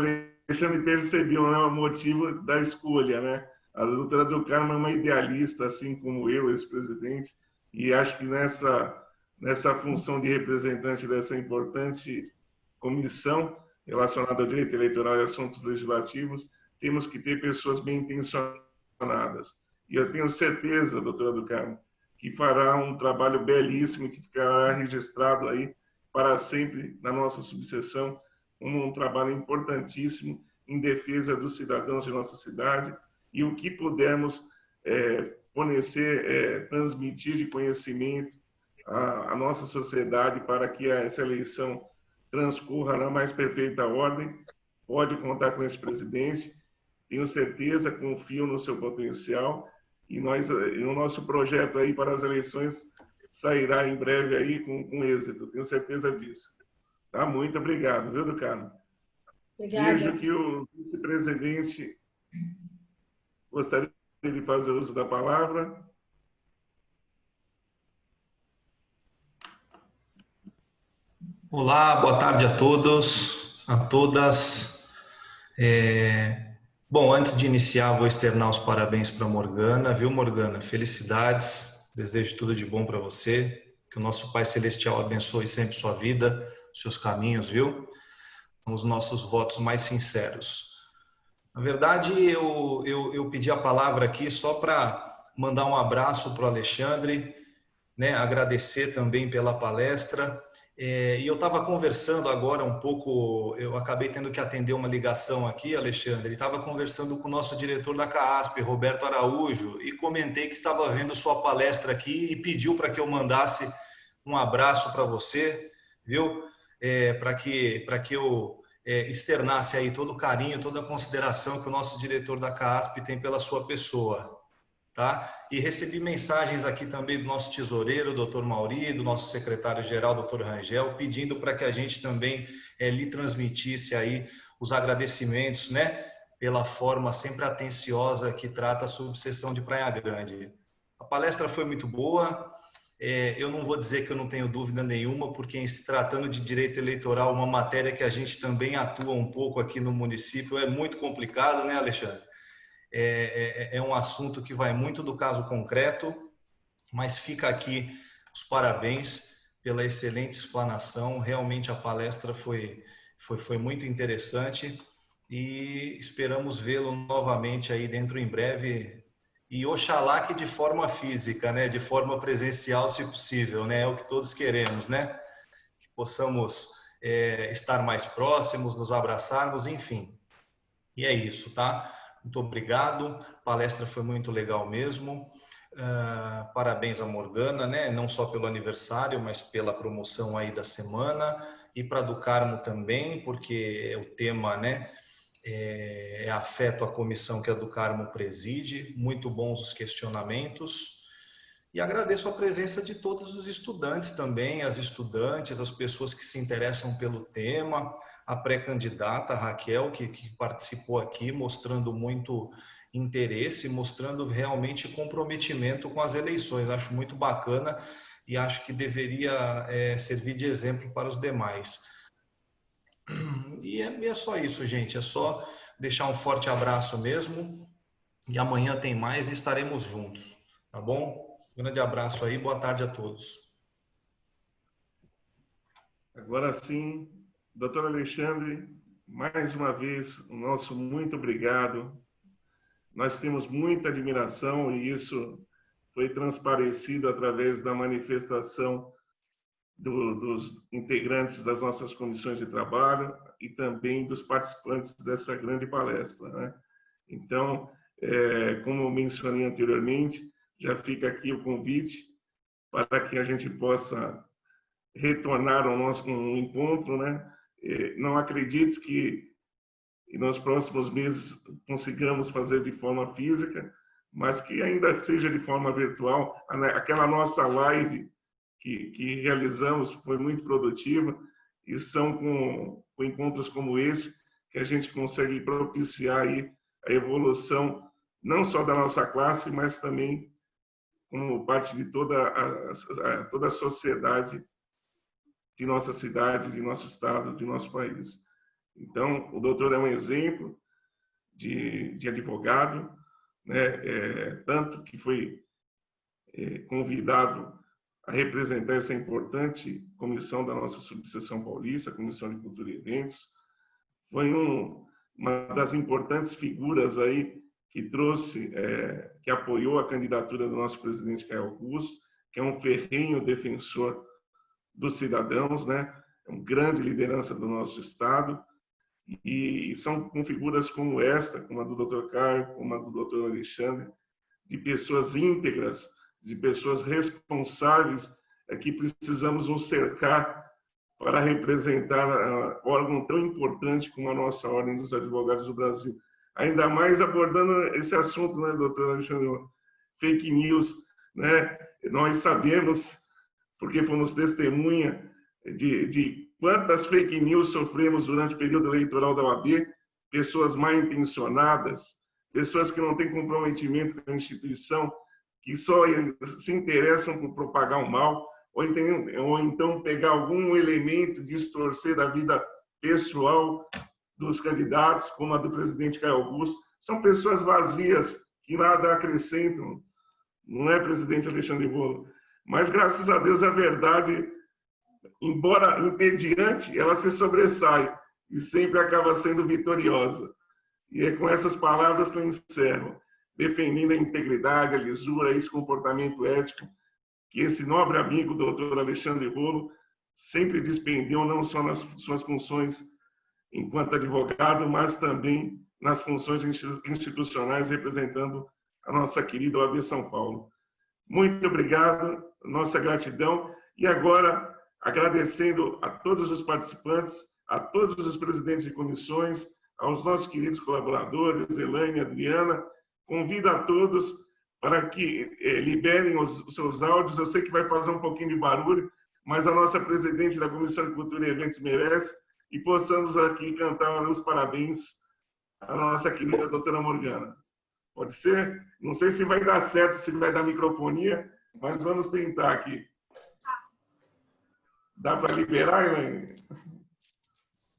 Alexandre percebeu, né, o motivo da escolha, né? A doutora do Carmo é uma idealista, assim como eu, ex-presidente, e acho que nessa função de representante dessa importante comissão relacionada ao direito eleitoral e assuntos legislativos, temos que ter pessoas bem intencionadas. E eu tenho certeza, doutora do Carmo, que fará um trabalho belíssimo, que ficará registrado aí para sempre na nossa subseção, como um trabalho importantíssimo em defesa dos cidadãos de nossa cidade, e o que pudermos fornecer, transmitir de conhecimento à nossa sociedade para que essa eleição transcorra na mais perfeita ordem, pode contar com esse presidente. Tenho certeza, confio no seu potencial, e o nosso projeto aí para as eleições sairá em breve aí com êxito, tenho certeza disso. Tá? Muito obrigado, viu, do Carmo? Obrigada. Vejo que o vice-presidente gostaria de fazer uso da palavra. Olá, boa tarde a todos, a todas. Bom, antes de iniciar, vou externar os parabéns para a Morgana, viu, Morgana? Felicidades, desejo tudo de bom para você, que o nosso Pai Celestial abençoe sempre sua vida, seus caminhos, viu? São os nossos votos mais sinceros. Na verdade, eu pedi a palavra aqui só para mandar um abraço para o Alexandre, né? Agradecer também pela palestra. E eu estava conversando agora um pouco, eu acabei tendo que atender uma ligação aqui, Alexandre, ele estava conversando com o nosso diretor da CAASP, Roberto Araújo, e comentei que estava vendo sua palestra aqui e pediu para que eu mandasse um abraço para você, viu? Para que eu externasse aí todo o carinho, toda a consideração que o nosso diretor da CAASP tem pela sua pessoa. Tá? E recebi mensagens aqui também do nosso tesoureiro, doutor Mauri, do nosso secretário-geral, doutor Rangel, pedindo para que a gente também lhe transmitisse aí os agradecimentos, né, pela forma sempre atenciosa que trata a subseção de Praia Grande. A palestra foi muito boa, eu não vou dizer que eu não tenho dúvida nenhuma, porque em se tratando de direito eleitoral, uma matéria que a gente também atua um pouco aqui no município, é muito complicado, né, Alexandre? É um assunto que vai muito do caso concreto, mas fica aqui os parabéns pela excelente explanação. Realmente a palestra foi muito interessante e esperamos vê-lo novamente aí dentro em breve. E oxalá que de forma física, né? De forma presencial, se possível, né? É o que todos queremos, né? Que possamos estar mais próximos, nos abraçarmos, enfim. E é isso, tá? Muito obrigado, a palestra foi muito legal mesmo. Parabéns a Morgana, né? Não só pelo aniversário, mas pela promoção aí da semana, e para a do Carmo também, porque o tema, né, é afeto à comissão que a do Carmo preside. Muito bons os questionamentos. E agradeço a presença de todos os estudantes também, as estudantes, as pessoas que se interessam pelo tema, a pré-candidata Raquel, que participou aqui, mostrando muito interesse, mostrando realmente comprometimento com as eleições. Acho muito bacana e acho que deveria servir de exemplo para os demais. E é só isso, gente. É só deixar um forte abraço mesmo. E amanhã tem mais e estaremos juntos. Tá bom? Grande abraço aí. Boa tarde a todos. Agora sim, doutor Alexandre, mais uma vez, o nosso muito obrigado. Nós temos muita admiração e isso foi transparecido através da manifestação dos integrantes das nossas comissões de trabalho e também dos participantes dessa grande palestra, né? Então, como eu mencionei anteriormente, já fica aqui o convite para que a gente possa retornar ao nosso encontro, né? Não acredito que nos próximos meses consigamos fazer de forma física, mas que ainda seja de forma virtual. Aquela nossa live que realizamos foi muito produtiva e são com encontros como esse que a gente consegue propiciar aí a evolução não só da nossa classe, mas também como parte de toda a sociedade de nossa cidade, de nosso estado, de nosso país. Então, o doutor é um exemplo de advogado, né? Tanto que foi convidado a representar essa importante comissão da nossa subseção paulista, a Comissão de Cultura e Eventos. Foi uma das importantes figuras aí que trouxe, que apoiou a candidatura do nosso presidente Caio Augusto, que é um ferrenho defensor dos cidadãos, né? É uma grande liderança do nosso Estado, e são com figuras como esta, como a do Dr. Caio, como a do Dr. Alexandre, de pessoas íntegras, de pessoas responsáveis, que precisamos nos cercar para representar órgão tão importante como a nossa Ordem dos Advogados do Brasil. Ainda mais abordando esse assunto, né, doutor Alexandre, fake news, né? Nós sabemos, porque fomos testemunha de quantas fake news sofremos durante o período eleitoral da OAB, pessoas mal intencionadas, pessoas que não têm comprometimento com a instituição, que só se interessam por propagar o mal, ou então pegar algum elemento, distorcer da vida pessoal dos candidatos, como a do presidente Caio Augusto. São pessoas vazias, que nada acrescentam, não é, presidente Alexandre Bolo? Mas, graças a Deus, a verdade, embora entediante, ela se sobressai e sempre acaba sendo vitoriosa. E é com essas palavras que eu encerro, defendendo a integridade, a lisura, esse comportamento ético que esse nobre amigo, doutor Alexandre Bolo, sempre despendeu, não só nas suas funções enquanto advogado, mas também nas funções institucionais, representando a nossa querida OAB São Paulo. Muito obrigado, nossa gratidão. E agora, agradecendo a todos os participantes, a todos os presidentes de comissões, aos nossos queridos colaboradores, Elaine, Adriana, convido a todos para que liberem os seus áudios. Eu sei que vai fazer um pouquinho de barulho, mas a nossa presidente da Comissão de Cultura e Eventos merece, e possamos aqui cantar os parabéns à nossa querida doutora Morgana. Pode ser? Não sei se vai dar certo, se vai dar microfonia, mas vamos tentar aqui. Dá para liberar, Elaine?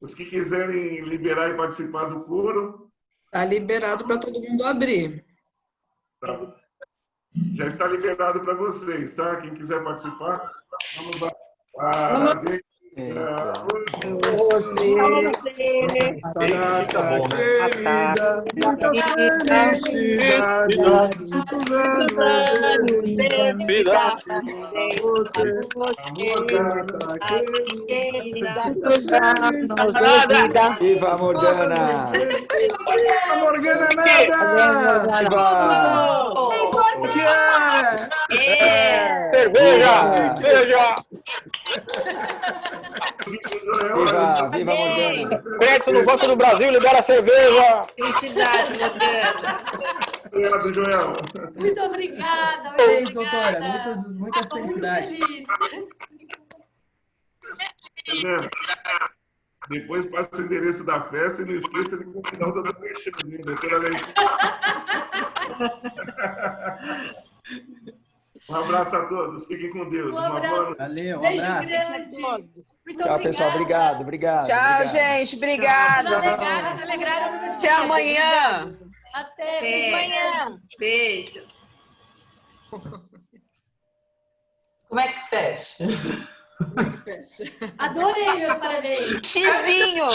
Os que quiserem liberar e participar do coro... Está liberado para todo mundo abrir. Tá. Já está liberado para vocês, tá? Quem quiser participar, vamos lá. Parabéns. Você, muitas felicidades, Viva a Morgana! A Morgana nada! Viva! Que é? Cerveja! Cerveja! Viva a Morgana! Petson no Banco do Brasil, libera a cerveja! Felicidade, Morgana! Obrigado, Joel. Muito obrigada. Parabéns, doutora. Muitas felicidades. Depois passa o endereço da festa e não esqueça de convidar o doutor Alexandre, doutora Alexandre. Um abraço a todos. Fiquem com Deus. Um abraço. Valeu, um Beijo abraço. grande. Tchau, pessoal. Obrigado. Tchau, gente. Obrigada. Até amanhã. Até amanhã. Beijo. Como é que fecha? Adorei meus parabéns. Xizinho.